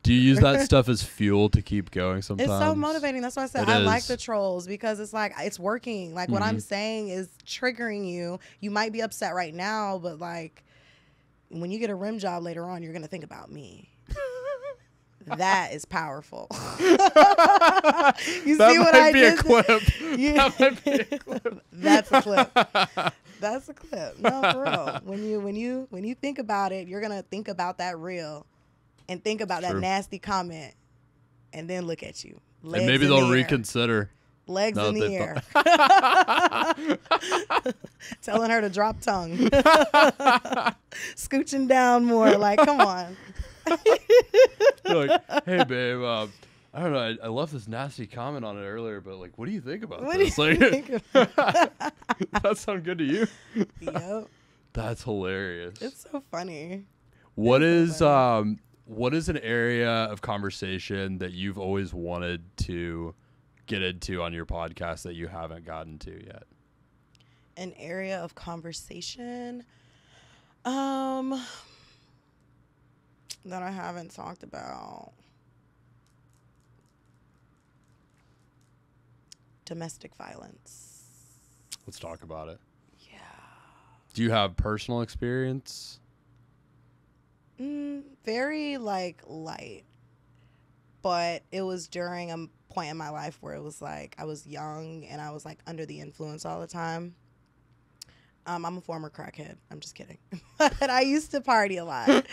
Do you use that stuff as fuel to keep going sometimes? It's so motivating. That's why I said I like the trolls because it's like it's working. Like what I'm saying is triggering you. You might be upset right now, but like when you get a rim job later on, you're going to think about me. That is powerful. You see what I did? That might be a clip. That's a clip. That's a clip. No, for real. When you think about it, you're going to think about that reel. And think about that nasty comment, and then look at you. Legs and maybe they'll reconsider. Legs in the air. Telling her to drop tongue. Scooching down more. Like, come on. You're like, hey, babe, I don't know. I left this nasty comment on it earlier, but like, what do you think about this? Like, that sound good to you? Yep. That's hilarious. It's so funny. What is an area of conversation that you've always wanted to get into on your podcast that you haven't gotten to yet? An area of conversation that I haven't talked about. Domestic violence. Let's talk about it. Yeah. Do you have personal experience? Very like light, but it was during a point in my life where it was like I was young and I was like under the influence all the time. I'm a former crackhead. I'm just kidding. But I used to party a lot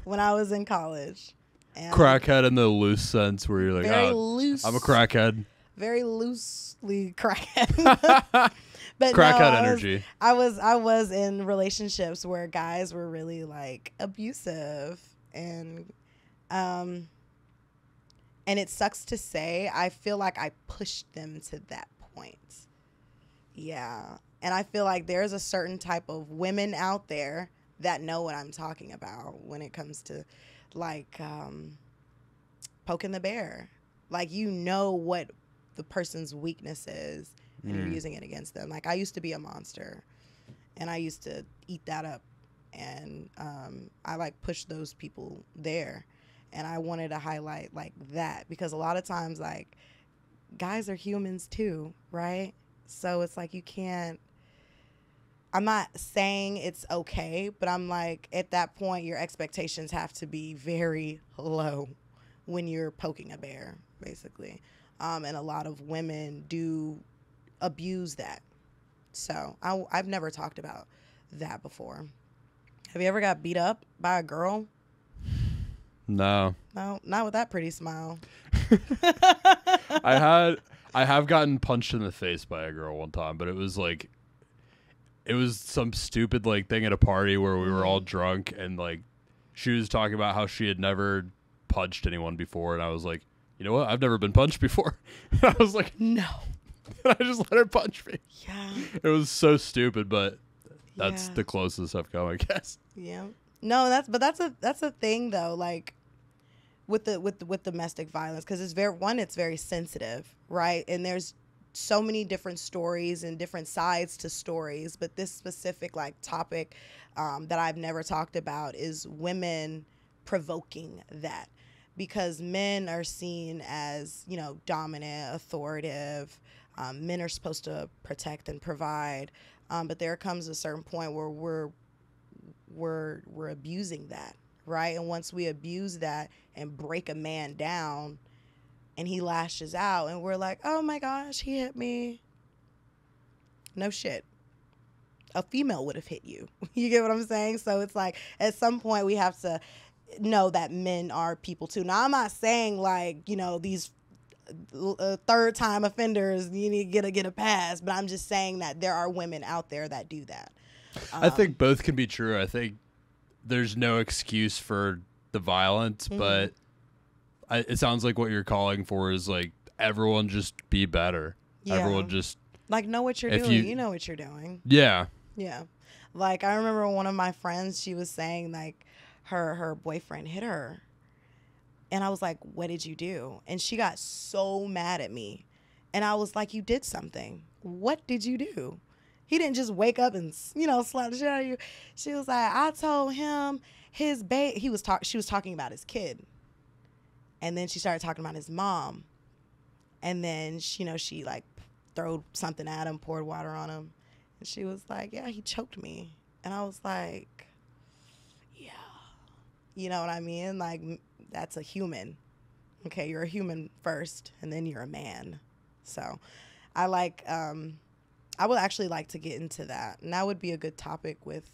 when I was in college. And crackhead in the loose sense where you're like, loose. I'm a crackhead. Very loosely crackhead. But crackhead no, energy. I was in relationships where guys were really like abusive and it sucks to say, I feel like I pushed them to that point. Yeah. And I feel like there's a certain type of women out there that know what I'm talking about when it comes to like poking the bear. Like, you know what the person's weakness is and you're using it against them. Like, I used to be a monster and I used to eat that up, and I like pushed those people there, and I wanted to highlight like that because a lot of times like guys are humans too, right? So it's like I'm not saying it's okay, but I'm like, at that point your expectations have to be very low when you're poking a bear, basically. And a lot of women do abuse that. So I've never talked about that before. Have you ever got beat up by a girl? No, not with that pretty smile. I have gotten punched in the face by a girl one time, but it was some stupid like thing at a party where we were all drunk, and like she was talking about how she had never punched anyone before, and I was like, you know what? I've never been punched before. I was like, no. I just let her punch me. Yeah. It was so stupid, but that's the closest I've come, I guess. Yeah. No, that's a thing though. Like with domestic violence, because it's very sensitive, right? And there's so many different stories and different sides to stories, but this specific like topic that I've never talked about is women provoking that, because men are seen as, you know, dominant, authoritative. Men are supposed to protect and provide, but there comes a certain point where we're abusing that, right? And once we abuse that and break a man down, and he lashes out, and we're like, oh my gosh, he hit me. No shit. A female would have hit you. You get what I'm saying? So it's like, at some point we have to know that men are people too. Now, I'm not saying like, you know, these third time offenders, you need to get a pass. But I'm just saying that there are women out there that do that. I think both can be true. I think there's no excuse for the violence, but it sounds like what you're calling for is like everyone just be better. Yeah. Everyone just like know what you're doing. You know what you're doing. Yeah. Yeah. Like I remember one of my friends, she was saying like her boyfriend hit her. And I was like, what did you do? And she got so mad at me. And I was like, you did something. What did you do? He didn't just wake up and, slap the shit out of you. She was like, I told him his she was talking about his kid. And then she started talking about his mom. And then, she like threw something at him, poured water on him. And she was like, yeah, he choked me. And I was like, yeah. You know what I mean? Like, that's a human. Okay, you're a human first, and then you're a man. So I would actually like to get into that. And that would be a good topic with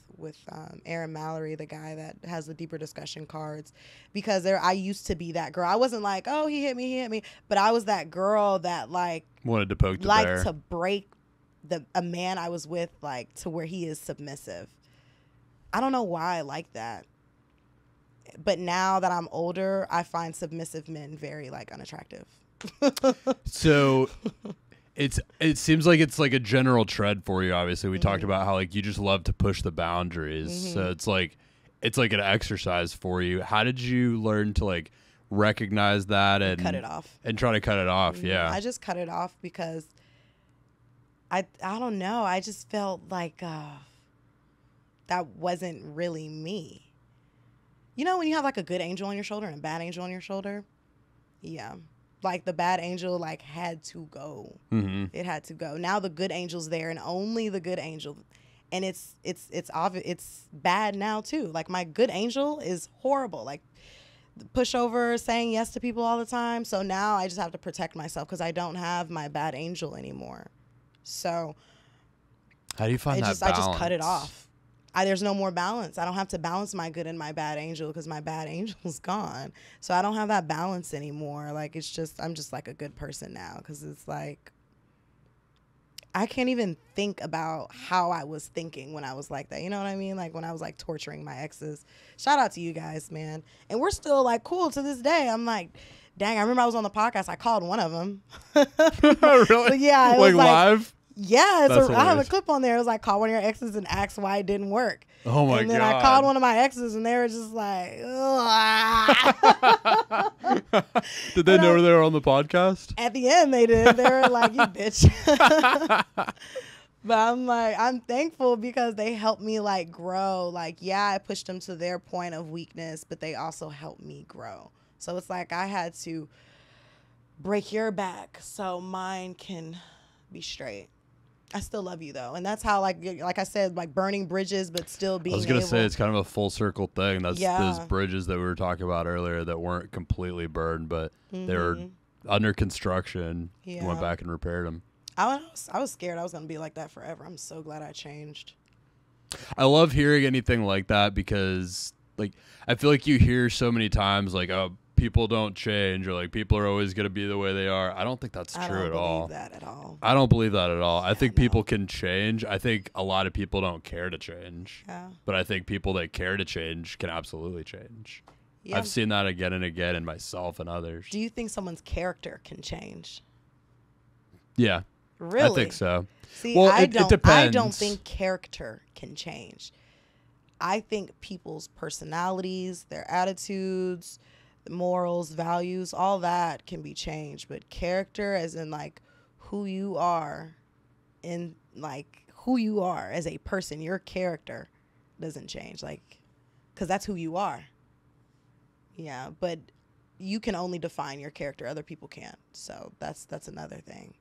Aaron Mallory, the guy that has the deeper discussion cards. Because I used to be that girl. I wasn't like, oh, he hit me. But I was that girl that like wanted to poke the like bear. To break a man I was with, like to where he is submissive. I don't know why I like that. But now that I'm older, I find submissive men very like unattractive. So it seems like it's like a general trend for you. Obviously, we talked about how like you just love to push the boundaries. So it's like an exercise for you. How did you learn to like recognize that and cut it off and try to cut it off? Yeah, I just cut it off because I don't know. I just felt like that wasn't really me. You know when you have like a good angel on your shoulder and a bad angel on your shoulder? Yeah. Like the bad angel like had to go. It had to go. Now the good angel's there and only the good angel. And it's obvious. It's bad now too. Like my good angel is horrible. Like pushover, saying yes to people all the time. So now I just have to protect myself because I don't have my bad angel anymore. So how do you find that balance? I just cut it off. There's no more balance. I don't have to balance my good and my bad angel because my bad angel's gone. So I don't have that balance anymore. Like I'm just like a good person now because it's like I can't even think about how I was thinking when I was like that. You know what I mean? Like when I was like torturing my exes. Shout out to you guys, man. And we're still like cool to this day. I'm like, dang, I remember I was on the podcast. I called one of them. Really? But yeah. It like was live? Yeah, I have a hilarious. clip on there. It was like, call one of your exes and ask why it didn't work. Oh, my God. And then I called one of my exes and they were just like, Did they know they were on the podcast? At the end, they did. They were like, you bitch. But I'm like, I'm thankful because they helped me like grow. Like, yeah, I pushed them to their point of weakness, but they also helped me grow. So it's like I had to break your back so mine can be straight. I still love you though, and that's how like I said, like burning bridges, but still being. I was gonna say it's kind of a full circle thing. That's those Yeah. bridges that we were talking about earlier that weren't completely burned, but they were under construction. You went Yeah. back and repaired them. I was scared I was gonna be like that forever. I'm so glad I changed. I love hearing anything like that because like I feel like you hear so many times like, oh, people don't change or like people are always going to be the way they are. I don't think that's true at all. I don't believe that at all. I don't believe that at all. I think no. people can change. I think a lot of people don't care to change. Yeah. But I think people that care to change can absolutely change. Yeah. I've seen that again and again in myself and others. Do you think someone's character can change? Yeah. Really? I think so. See, Well, I it don't depends. think character can change. I think people's personalities, their attitudes, morals, values, all that can be changed. But character, as in like who you are, in like who you are as a person, your character doesn't change. Like, because that's who you are. Yeah, but you can only define your character. Other people can't. So that's another thing.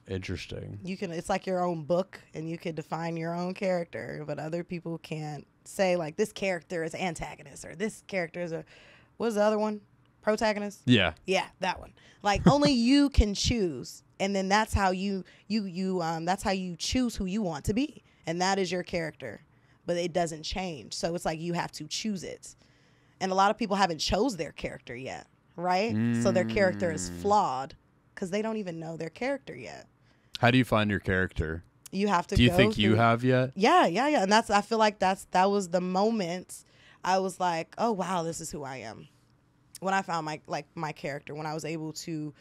Interesting. You can, it's like your own book and you can define your own character, but other people can't say like this character is antagonist or this character is what was the other one? Protagonist? Yeah. Yeah, that one. Like only you can choose. And then that's how that's how you choose who you want to be. And that is your character. But it doesn't change. So it's like you have to choose it. And a lot of people haven't chose their character yet. right? So their character is flawed because they don't even know their character yet. How do you find your character? You have to. Do you go think you through, have yet? Yeah. And I feel like that was the moment I was like, oh wow, this is who I am. When I found my character, when I was able to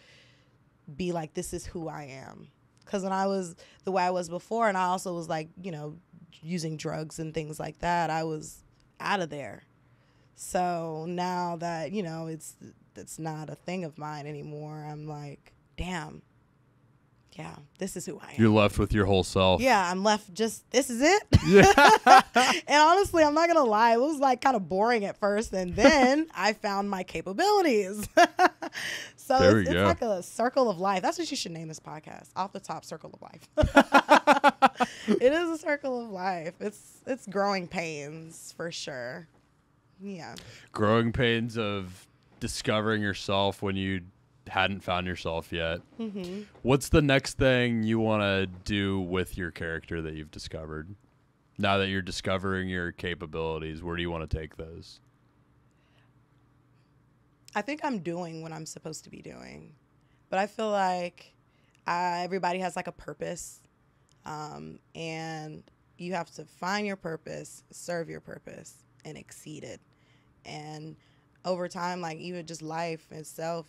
be like, this is who I am. Because when I was the way I was before, and I also was like, you know, using drugs and things like that, I was out of there. So now that, you know, it's not a thing of mine anymore, I'm like, damn. Yeah, this is who I am. You're left with your whole self. Yeah, I'm left just, this is it? Yeah. And honestly, I'm not going to lie. It was like kind of boring at first. And then I found my capabilities. So it's like a circle of life. That's what you should name this podcast. Off the Top Circle of Life. It is a circle of life. It's growing pains for sure. Yeah. Growing pains of discovering yourself when you hadn't found yourself yet. Mm-hmm. What's the next thing you want to do with your character that you've discovered? Now that you're discovering your capabilities, where do you want to take those? I think I'm doing what I'm supposed to be doing. But I feel like everybody has like a purpose. And you have to find your purpose, serve your purpose, and exceed it. And over time, like even just life itself,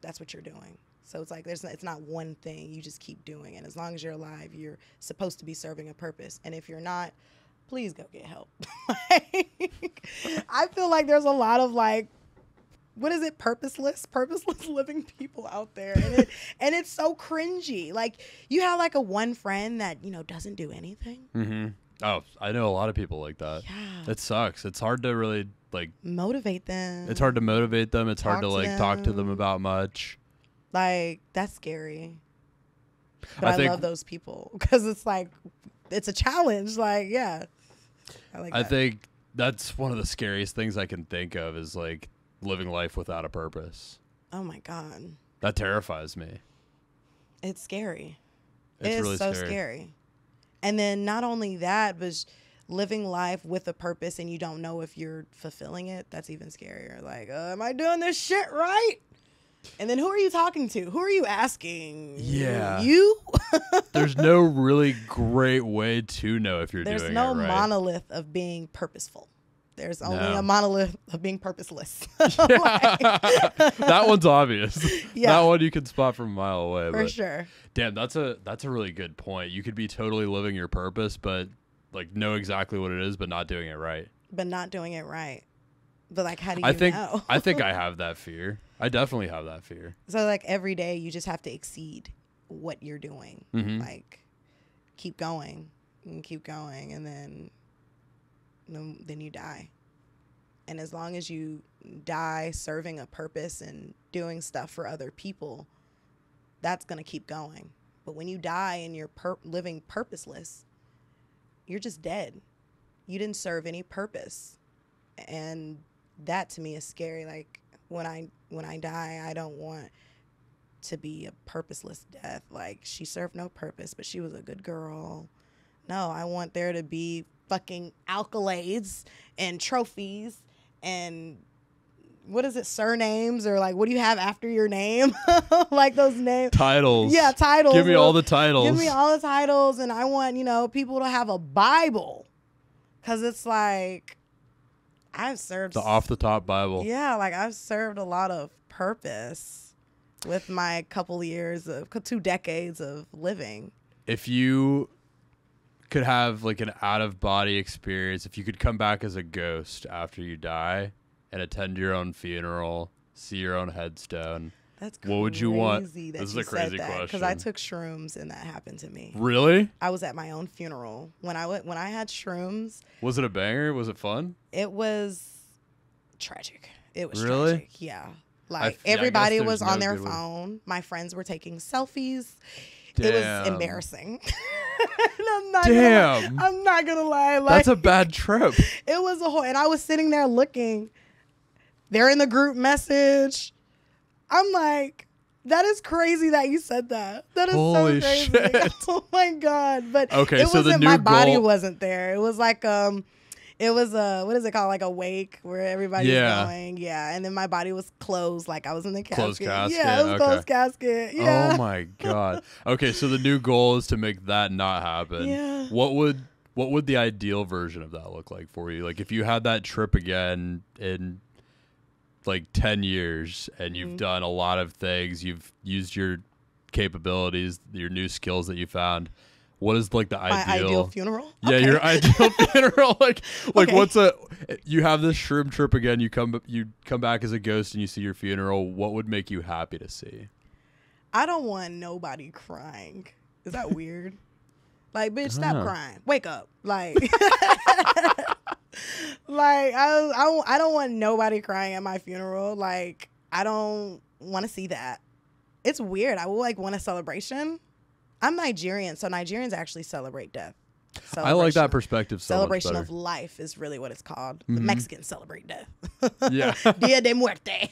that's what you're doing. So it's like it's not one thing. You just keep doing it. As long as you're alive, you're supposed to be serving a purpose. And if you're not, please go get help. I feel like there's a lot of like, what is it? Purposeless living people out there. And it's so cringy. Like you have like a one friend that, you know, doesn't do anything. Mm-hmm. Oh, I know a lot of people like that. Yeah. It sucks. It's hard to really motivate them. It's hard to motivate them. It's hard to talk to them them. about much. Like that's scary. But I love those people because it's like, it's a challenge. Like, yeah. I think that's one of the scariest things I can think of is like living life without a purpose. Oh my God. That terrifies me. It's scary. It's really so scary. And then not only that, but living life with a purpose and you don't know if you're fulfilling it, that's even scarier. Like, am I doing this shit right? And then who are you talking to? Who are you asking? Yeah. You? There's no really great way to know if you're doing it right. There's no monolith of being purposeful. There's only a monolith of being purposeless. That one's obvious. Yeah. That one you can spot from a mile away. For sure. Damn, that's a really good point. You could be totally living your purpose, but like know exactly what it is, but not doing it right. But like, how do you know? I think I have that fear. I definitely have that fear. So like every day you just have to exceed what you're doing. Mm-hmm. Like keep going and keep going. And then you die. And as long as you die serving a purpose and doing stuff for other people, that's going to keep going. But when you die and you're living purposeless, you're just dead. You didn't serve any purpose. And that to me is scary. Like when I die, I don't want to be a purposeless death. Like she served no purpose, but she was a good girl. No, I want there to be fucking accolades and trophies and what is it, surnames, or like what do you have after your name? Like those names. Titles. Yeah, titles. Give me all the titles. Give me all the titles, and I want, you know, people to have a Bible. Cause it's like I've served the off the top Bible. Yeah, like I've served a lot of purpose with my two decades of living. If you could have like an out of body experience, if you could come back as a ghost after you die and attend your own funeral, see your own headstone, that's crazy. What would you want? This is a crazy question. Because I took shrooms and that happened to me. Really? I was at my own funeral when I had shrooms. Was it a banger? Was it fun? It was tragic. It was really tragic. Yeah. Like everybody was on their phone. One. My friends were taking selfies. Damn. It was embarrassing. I'm not gonna lie. Like, that's a bad trip. It was and I was sitting there looking. They're in the group message. I'm like, that is crazy that you said that. That is Holy so crazy. Shit. Oh my God. But okay, it so wasn't, the new my body goal wasn't there. It was like It was a, what is it called? Like a wake where everybody's going. Yeah. And then my body was closed. Like I was in the casket. Closed casket. Yeah, it was closed casket. Yeah. Oh my God. Okay. So the new goal is to make that not happen. Yeah. What would the ideal version of that look like for you? Like if you had that trip again in like 10 years and you've done a lot of things, you've used your capabilities, your new skills that you found, what is like the ideal funeral? Yeah, Okay. your ideal funeral. Like Okay. what's you have this shroom trip again, you come back as a ghost and you see your funeral. What would make you happy to see? I don't want nobody crying. Is that weird? Like, bitch, stop crying. Wake up. Like, like I don't want nobody crying at my funeral. Like, I don't want to see that. It's weird. I would like want a celebration. I'm Nigerian, so Nigerians actually celebrate death. I like that perspective so Celebration much of life is really what it's called. The Mexicans celebrate death. Yeah. Dia de Muerte.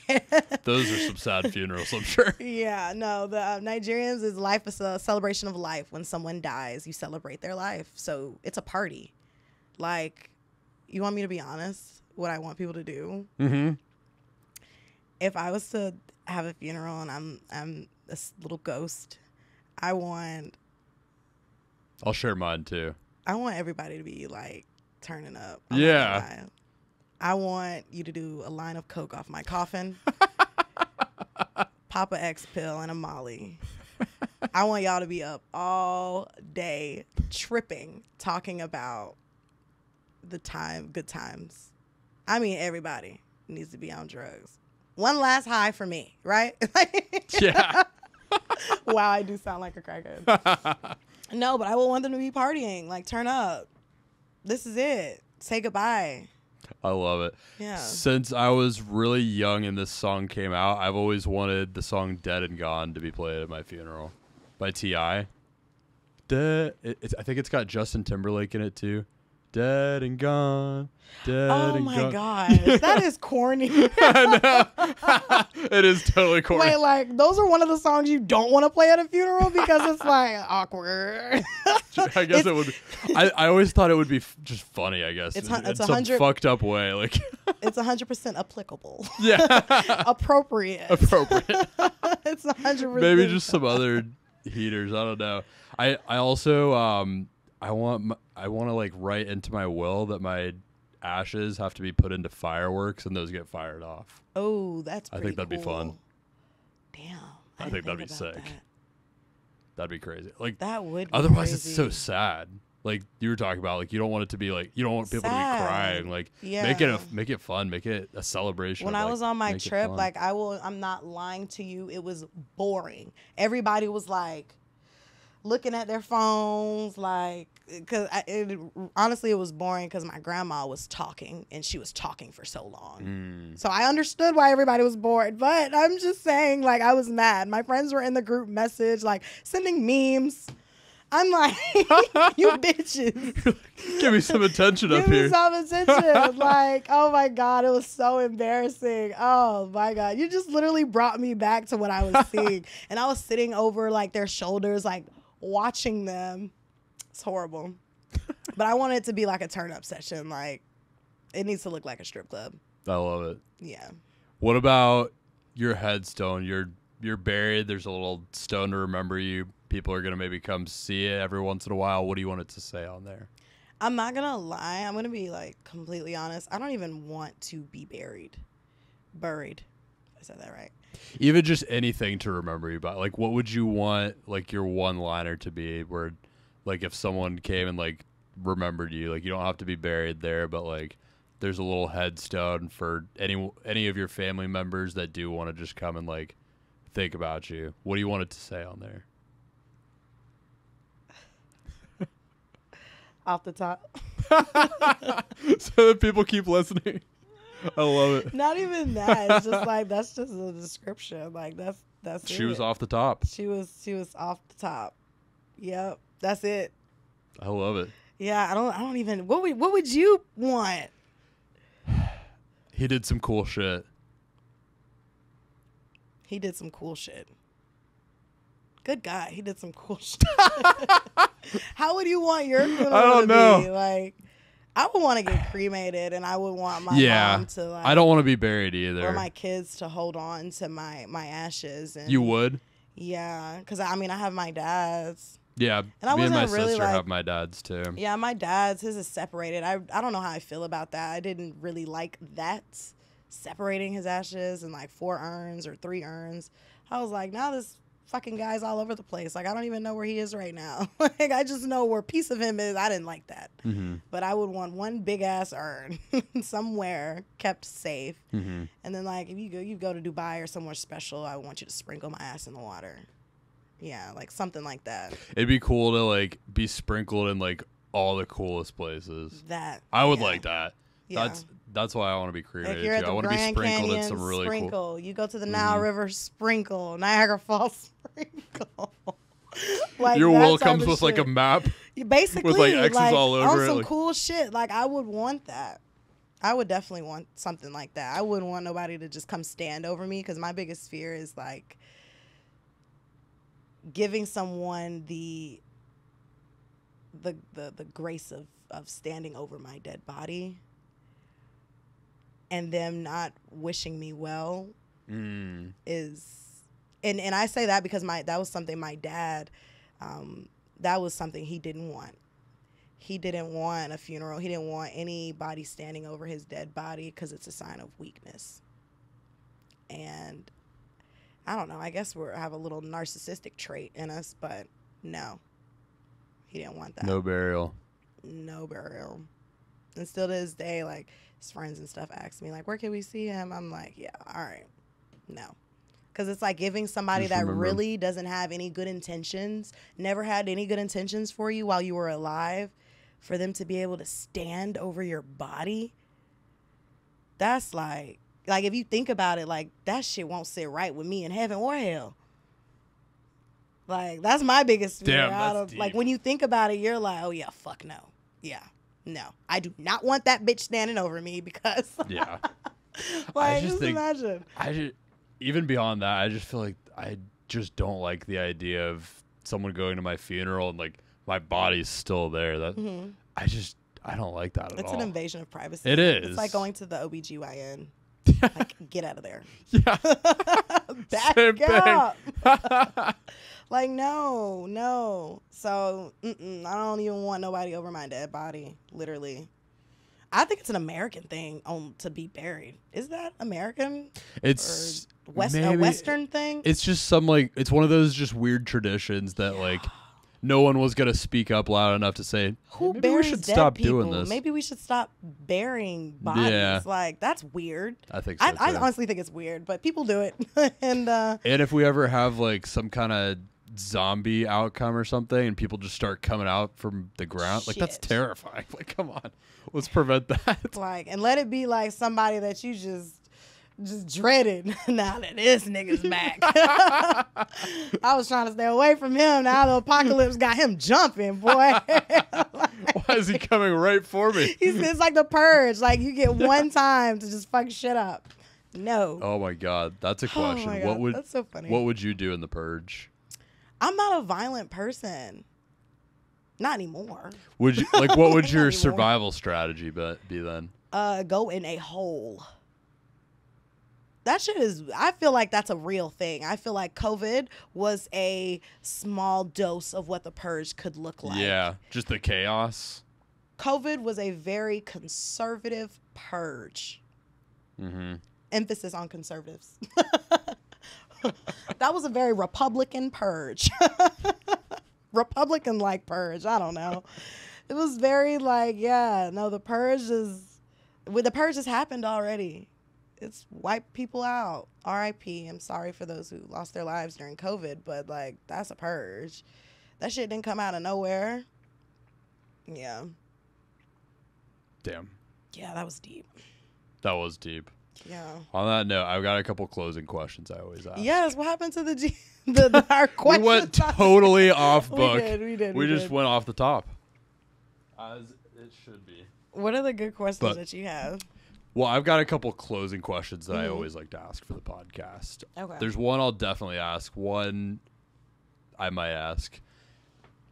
Those are some sad funerals, I'm sure. Yeah, no, the Nigerians is life is a celebration of life. When someone dies, you celebrate their life. So it's a party. Like, you want me to be honest? What I want people to do? Mm-hmm. If I was to have a funeral and I'm this little ghost, I'll share mine too. I want everybody to be like turning up. Yeah. I want you to do a line of coke off my coffin. Pop a X pill and a Molly. I want y'all to be up all day tripping, talking about good times. I mean, everybody needs to be on drugs. One last high for me, right? Yeah. Wow, I do sound like a crackhead. No, but I will want them to be partying. Like, turn up. This is it. Say goodbye. I love it. Yeah. Since I was really young and this song came out, I've always wanted the song Dead and Gone to be played at my funeral by T.I. I think it's got Justin Timberlake in it too. Dead and gone. Dead and gone. Oh my gosh. That is corny. I know. It is totally corny. Wait, like, those are one of the songs you don't want to play at a funeral because it's like awkward. I guess it would be. I always thought it would be just funny, I guess. It's in some fucked up way. Like it's 100% applicable. Yeah. Appropriate. It's 100%. Maybe just some other heaters. I don't know. I also I want to like write into my will that my ashes have to be put into fireworks and those get fired off. Oh, that's I pretty think that'd be fun. Damn. I think that'd be sick. That. That'd be crazy. Like that would be otherwise crazy. It's so sad. Like you were talking about, like you don't want it to be like you don't want people to be crying. Like make it fun, make it a celebration. When I was on my trip, like I'm not lying to you, it was boring. Everybody was like looking at their phones, like, because honestly, it was boring because my grandma was talking and she was talking for so long. So I understood why everybody was bored, but I'm just saying, like, I was mad. My friends were in the group message, like, sending memes. I'm like, you bitches. Give me some attention up here. Give me some attention. Like, oh my God, it was so embarrassing. Oh my God. You just literally brought me back to what I was seeing. And I was sitting over like their shoulders, like watching them. It's horrible. But I want it to be like a turn up session. Like, it needs to look like a strip club. I love it. Yeah. What about your headstone? You're buried. There's a little stone to remember you. People are going to maybe come see it every once in a while. What do you want it to say on there? I'm not going to lie. I'm going to be like completely honest. I don't even want to be buried. Buried. I said that right. Even just anything to remember you by. Like, what would you want, like, your one-liner to be where, like, if someone came and, like, remembered you, like, you don't have to be buried there, but, like, there's a little headstone for any of your family members that do want to just come and, like, think about you. What do you want it to say on there? Off the top. So that people keep listening. I love it. Not even that. It's just like, that's just a description. Like, that's She it. was off the top. She was off the top. Yep. That's it. I love it. Yeah, I don't even, what would you want? He did some cool shit. He did some cool shit. Good guy. He did some cool shit. How would you want your funeral I don't to know. be? Like, I would want to get cremated, and I would want my mom to like. I don't want to be buried either. Or my kids to hold on to my ashes. And you would? Yeah, because I mean, I have my dad's. Yeah, and I me and my wasn't really sister like, have my dad's too. Yeah, my dad's, his is separated. I don't know how I feel about that. I didn't really like that, separating his ashes in like 4 urns or 3 urns. I was like, now this fucking guy's all over the place. Like, I don't even know where he is right now. Like, I just know where a piece of him is. I didn't like that. Mm-hmm. But I would want one big ass urn somewhere kept safe. Mm-hmm. And then like if you go to Dubai or somewhere special, I want you to sprinkle my ass in the water. Yeah, like something like that. It'd be cool to like be sprinkled in like all the coolest places. That I would like that. Yeah. That's why I want to be cremated If you're at too. the I want to be Grand sprinkled Canyon, in some really sprinkle. cool. You go to the Nile River, sprinkle. Niagara Falls, sprinkle. Like Your that will type comes of with like a shit. map. Basically, with, like, X's all over on it, some like- cool shit. Like I would want that. I would definitely want something like that. I wouldn't want nobody to just come stand over me, because my biggest fear is like giving someone the grace of standing over my dead body and them not wishing me well is, and I say that because that was something my dad, that was something he didn't want. He didn't want a funeral. He didn't want anybody standing over his dead body because it's a sign of weakness. And I don't know, I guess we have a little narcissistic trait in us, but no, he didn't want that. No burial. No burial. And still to this day, like, his friends and stuff ask me, like, where can we see him? I'm like, yeah, all right. No. Because it's like giving somebody Just that remember. really doesn't have any good intentions, never had any good intentions for you while you were alive, for them to be able to stand over your body. That's like if you think about it, like, that shit won't sit right with me in heaven or hell. Like, that's my biggest fear. Damn, that's deep. Like, when you think about it, you're like, oh, yeah, fuck no. Yeah, no. I do not want that bitch standing over me because, Yeah. like, just just think- imagine. Even beyond that, I just feel like I just don't like the idea of someone going to my funeral and like my body's still there. That I don't like that at It's all. an invasion of privacy. It is. It's like going to the OBGYN. Like, get out of there. Yeah. Back Same thing. up. Like, no. So, I don't even want nobody over my dead body, literally. I think it's an American thing to be buried. Is that American? It's Or a maybe- Western thing? It's just some like it's one of those just weird traditions that like no one was gonna speak up loud enough to say, Who maybe we buries should dead stop people? doing this. Maybe we should stop burying bodies. Yeah. Like, that's weird. I think so I too. honestly think it's weird, but people do it. And And if we ever have like some kind of zombie outcome or something and people just start coming out from the ground, like that's Shit. terrifying. Like, come on. Let's prevent that. like, and let it be like somebody that you just dreaded. Now that this nigga's back. I was trying to stay away from him. Now the apocalypse got him jumping, boy. Why is he coming right for me? It's like the purge. Like, you get one time to just fuck shit up. No. Oh my god, that's a question. my What God, would that's so funny. What would you do in the purge? I'm not a violent person. Not anymore. Would you like what would Not your anymore. survival strategy be then? Go in a hole. That shit is, I feel like that's a real thing. I feel like COVID was a small dose of what the purge could look like. Yeah, just the chaos. COVID was a very conservative purge. Mm-hmm. Emphasis on conservatives. That was a very Republican purge. Republican-like purge. I don't know. It was very like, the purge has happened already. It's wiped people out. R.I.P. I'm sorry for those who lost their lives during COVID, but like, that's a purge. That shit didn't come out of nowhere. Yeah. Damn, Yeah, that was deep. that was deep. Yeah. On that note, I've got a couple closing questions I always ask. Yes. What happened to our We questions? went totally off We book. did. We just went off the top. As it should be. What are the good questions But- that you have? Well, I've got a couple closing questions that I always like to ask for the podcast. Okay. There's one I'll definitely ask. One I might ask.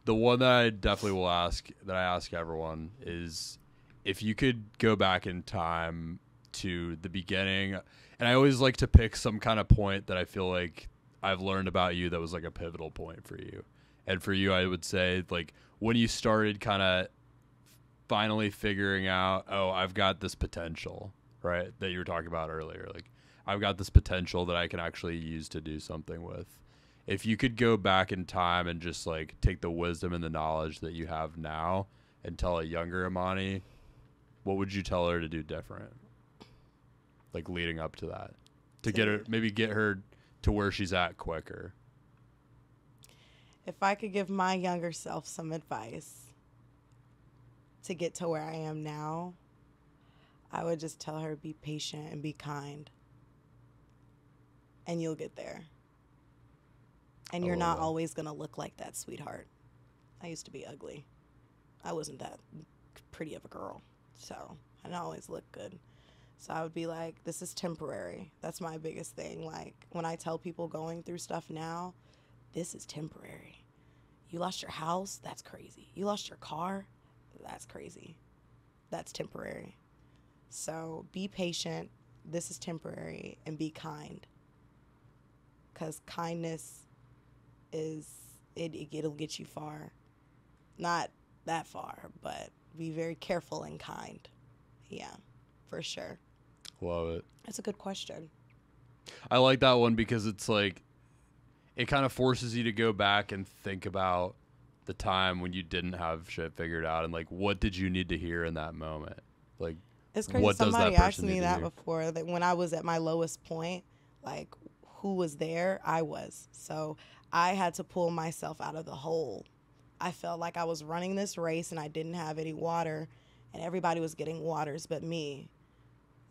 The one that I definitely will ask, that I ask everyone, is if you could go back in time to the beginning, and I always like to pick some kind of point that I feel like I've learned about you that was like a pivotal point for you. And for you, I would say like when you started kind of finally figuring out, oh, I've got this potential, right? That you were talking about earlier. Like I've got this potential that I can actually use to do something with. If you could go back in time and just like take the wisdom and the knowledge that you have now and tell a younger Imani, what would you tell her to do different? Like leading up to that, to get her, maybe get her to where she's at quicker. If I could give my younger self some advice to get to where I am now, I would just tell her be patient and be kind. And you'll get there. And you're not always going to look like that, sweetheart. I used to be ugly. I wasn't that pretty of a girl. So I didn't always look good. So I would be like, this is temporary. That's my biggest thing. Like when I tell people going through stuff now, this is temporary. You lost your house? That's crazy. You lost your car? That's crazy. That's temporary. So be patient. This is temporary. And be kind. Because kindness it'll get you far. Not that far, but be very careful and kind. Yeah, for sure. Love it. That's a good question. I like that one because it's like, it kind of forces you to go back and think about the time when you didn't have shit figured out and like, what did you need to hear in that moment? Like, it's crazy. What Somebody does that asked person me need to that hear? before, that when I was at my lowest point, like who was there? I was. So I had to pull myself out of the hole. I felt like I was running this race and I didn't have any water and everybody was getting waters but me.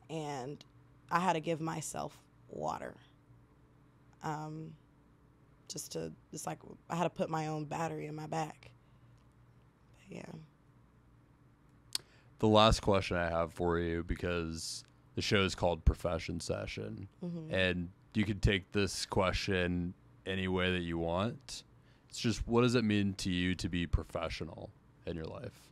And I had to give myself water. It's like I had to put my own battery in my back. But yeah. The last question I have for you, because the show is called Profession Session, and you can take this question any way that you want. It's just, what does it mean to you to be professional in your life?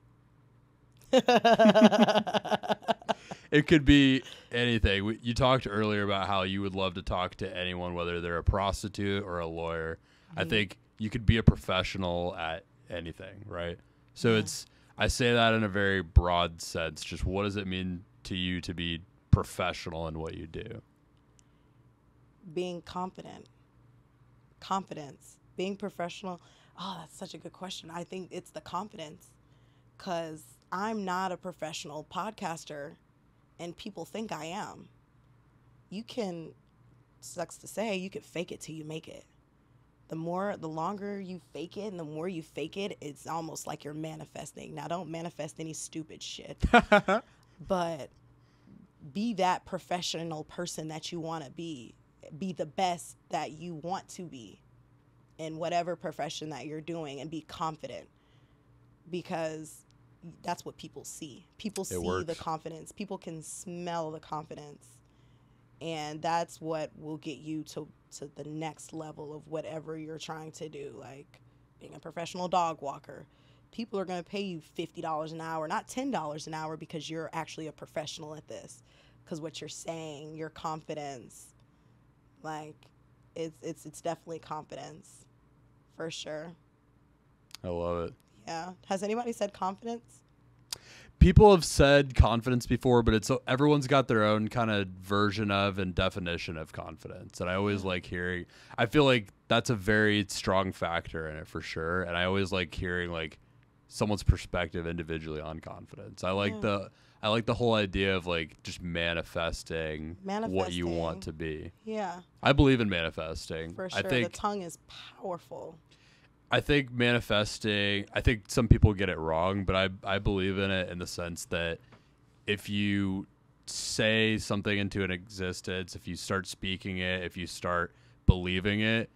It could be anything. You talked earlier about how you would love to talk to anyone, whether they're a prostitute or a lawyer. I think you could be a professional at anything, right? So I say that in a very broad sense. Just what does it mean to you to be professional in what you do? Being confident. Confidence. Being professional. Oh, that's such a good question. I think it's the confidence, because I'm not a professional podcaster and people think I am. You can, sucks to say, you can fake it till you make it. The longer you fake it and the more you fake it, it's almost like you're manifesting. Now, don't manifest any stupid shit, but be that professional person that you want to be. Be the best that you want to be in whatever profession that you're doing, and be confident, because that's what people see. People see the confidence. People can smell the confidence. And that's what will get you to the next level of whatever you're trying to do, like being a professional dog walker. People are going to pay you $50 an hour, not $10 an hour, because you're actually a professional at this. Because what you're saying, your confidence, like it's definitely confidence, for sure. I love it. Yeah. Has anybody said confidence? People have said confidence before, but everyone's got their own kind of version of and definition of confidence. And I always like hearing, I feel like that's a very strong factor in it for sure. And I always like hearing like someone's perspective individually on confidence. I like the whole idea of like just manifesting what you want to be. Yeah. I believe in manifesting. For sure. I think the tongue is powerful. I think manifesting, I think some people get it wrong, but I believe in it in the sense that if you say something into an existence, if you start speaking it, if you start believing it,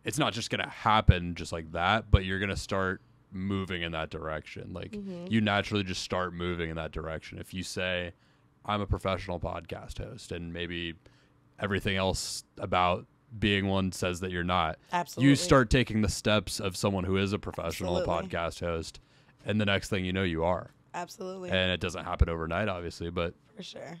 it's not just going to happen just like that, but you're going to start moving in that direction. Like you naturally just start moving in that direction. If you say, I'm a professional podcast host, and maybe everything else about being one says that you're not. Absolutely. You start taking the steps of someone who is a professional podcast host, and the next thing you know, you are. Absolutely. And it doesn't happen overnight, obviously, but For sure.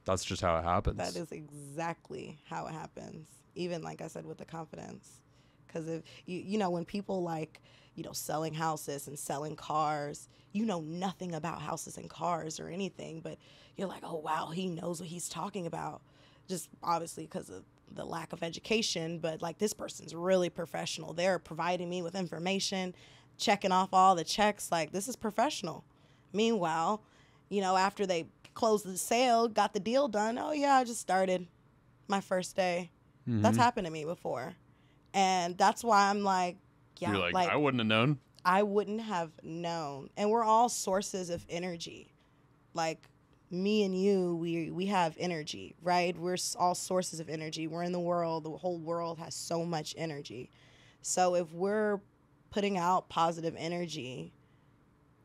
that's just how it happens. That is exactly how it happens. Even like I said with the confidence. Because if you know, when people like, you know, selling houses and selling cars, you know nothing about houses and cars or anything, but you're like, oh, wow, he knows what he's talking about. Just obviously because of the lack of education, but like this person's really professional. They're providing me with information, checking off all the checks. Like, this is professional. Meanwhile, you know, after they closed the sale, got the deal done, oh, yeah, I just started my first day. Mm-hmm. That's happened to me before. And that's why I'm like, yeah, You're like, I wouldn't have known. I wouldn't have known. And we're all sources of energy. Like, me and you, we have energy, right? We're all sources of energy. We're in the world. The whole world has so much energy. So if we're putting out positive energy,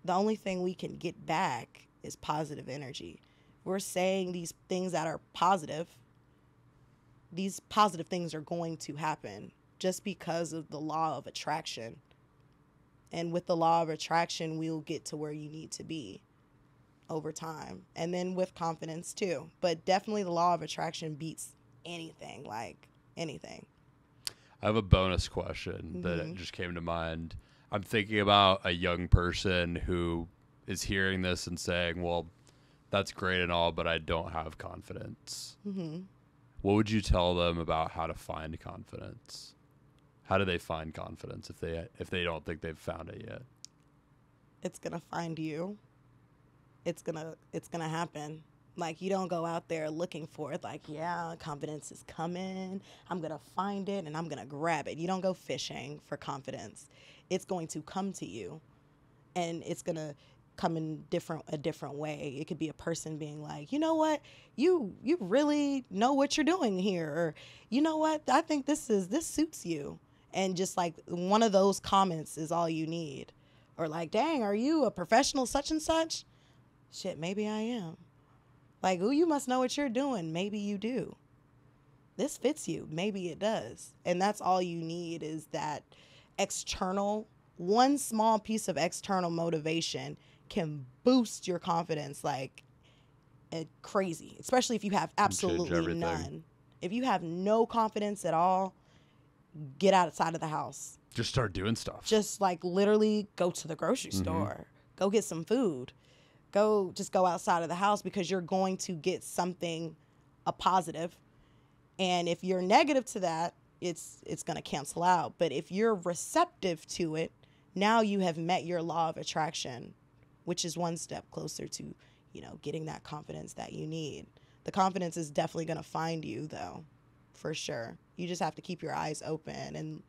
the only thing we can get back is positive energy. We're saying these things that are positive. These positive things are going to happen just because of the law of attraction. And with the law of attraction, we'll get to where you need to be over time. And then with confidence too. But definitely the law of attraction beats anything, like anything. I have a bonus question that just came to mind. I'm thinking about a young person who is hearing this and saying, well, that's great and all, but I don't have confidence. Mm-hmm. What would you tell them about how to find confidence? How do they find confidence if they don't think they've found it yet? It's going to find you. It's gonna happen. Like, you don't go out there looking for it. Like, yeah, confidence is coming. I'm going to find it and I'm going to grab it. You don't go fishing for confidence. It's going to come to you, and it's going to come in a different way. It could be a person being like, you know what, you really know what you're doing here, or you know what, I think this suits you. And just like one of those comments is all you need. Or like, dang, are you a professional such and such? Shit, maybe I am. Like, ooh, you must know what you're doing. Maybe you do. This fits you. Maybe it does. And that's all you need, is that one small piece of external motivation can boost your confidence like crazy, especially if you have absolutely none. If you have no confidence at all, get outside of the house. Just start doing stuff. Just like literally go to the grocery store, go get some food, go outside of the house, because you're going to get something, a positive. And if you're negative to that, it's going to cancel out. But if you're receptive to it, now you have met your law of attraction, which is one step closer to, you know, getting that confidence that you need. The confidence is definitely going to find you, though, for sure. You just have to keep your eyes open and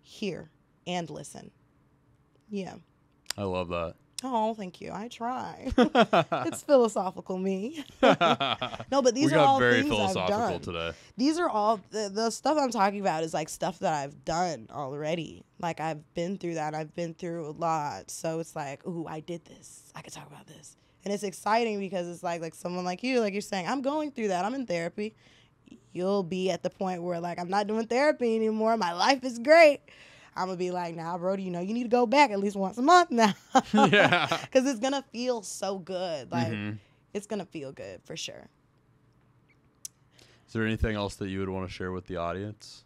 hear and listen. Yeah. I love that. Oh, thank you. I try. It's philosophical me. No, but these are all very things philosophical I've done today. These are all the stuff I'm talking about is like stuff that I've done already. Like, I've been through that. I've been through a lot. So it's like, ooh, I did this. I could talk about this. And it's exciting because it's like someone like you, like you're saying, I'm going through that. I'm in therapy. You'll be at the point where like, I'm not doing therapy anymore. My life is great. I'm going to be like, nah, Brody, you know, you need to go back at least once a month now. Yeah. Because it's going to feel so good. Like, it's going to feel good for sure. Is there anything else that you would want to share with the audience?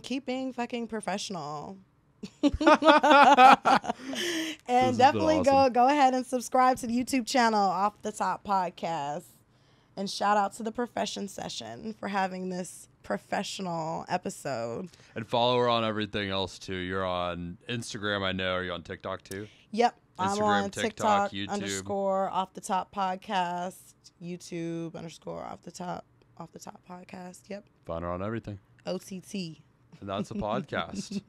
Keep being fucking professional. And definitely awesome. go ahead and subscribe to the YouTube channel, Off the Top Podcast. And shout out to the Profession Session for having this professional episode. And follow her on everything else too. You're on Instagram, I know. Are you on TikTok too? Yep. Instagram, I'm on TikTok, YouTube. _Off the Top Podcast, YouTube _Off the Top Podcast. Yep. Find her on everything. OTT. And that's a podcast.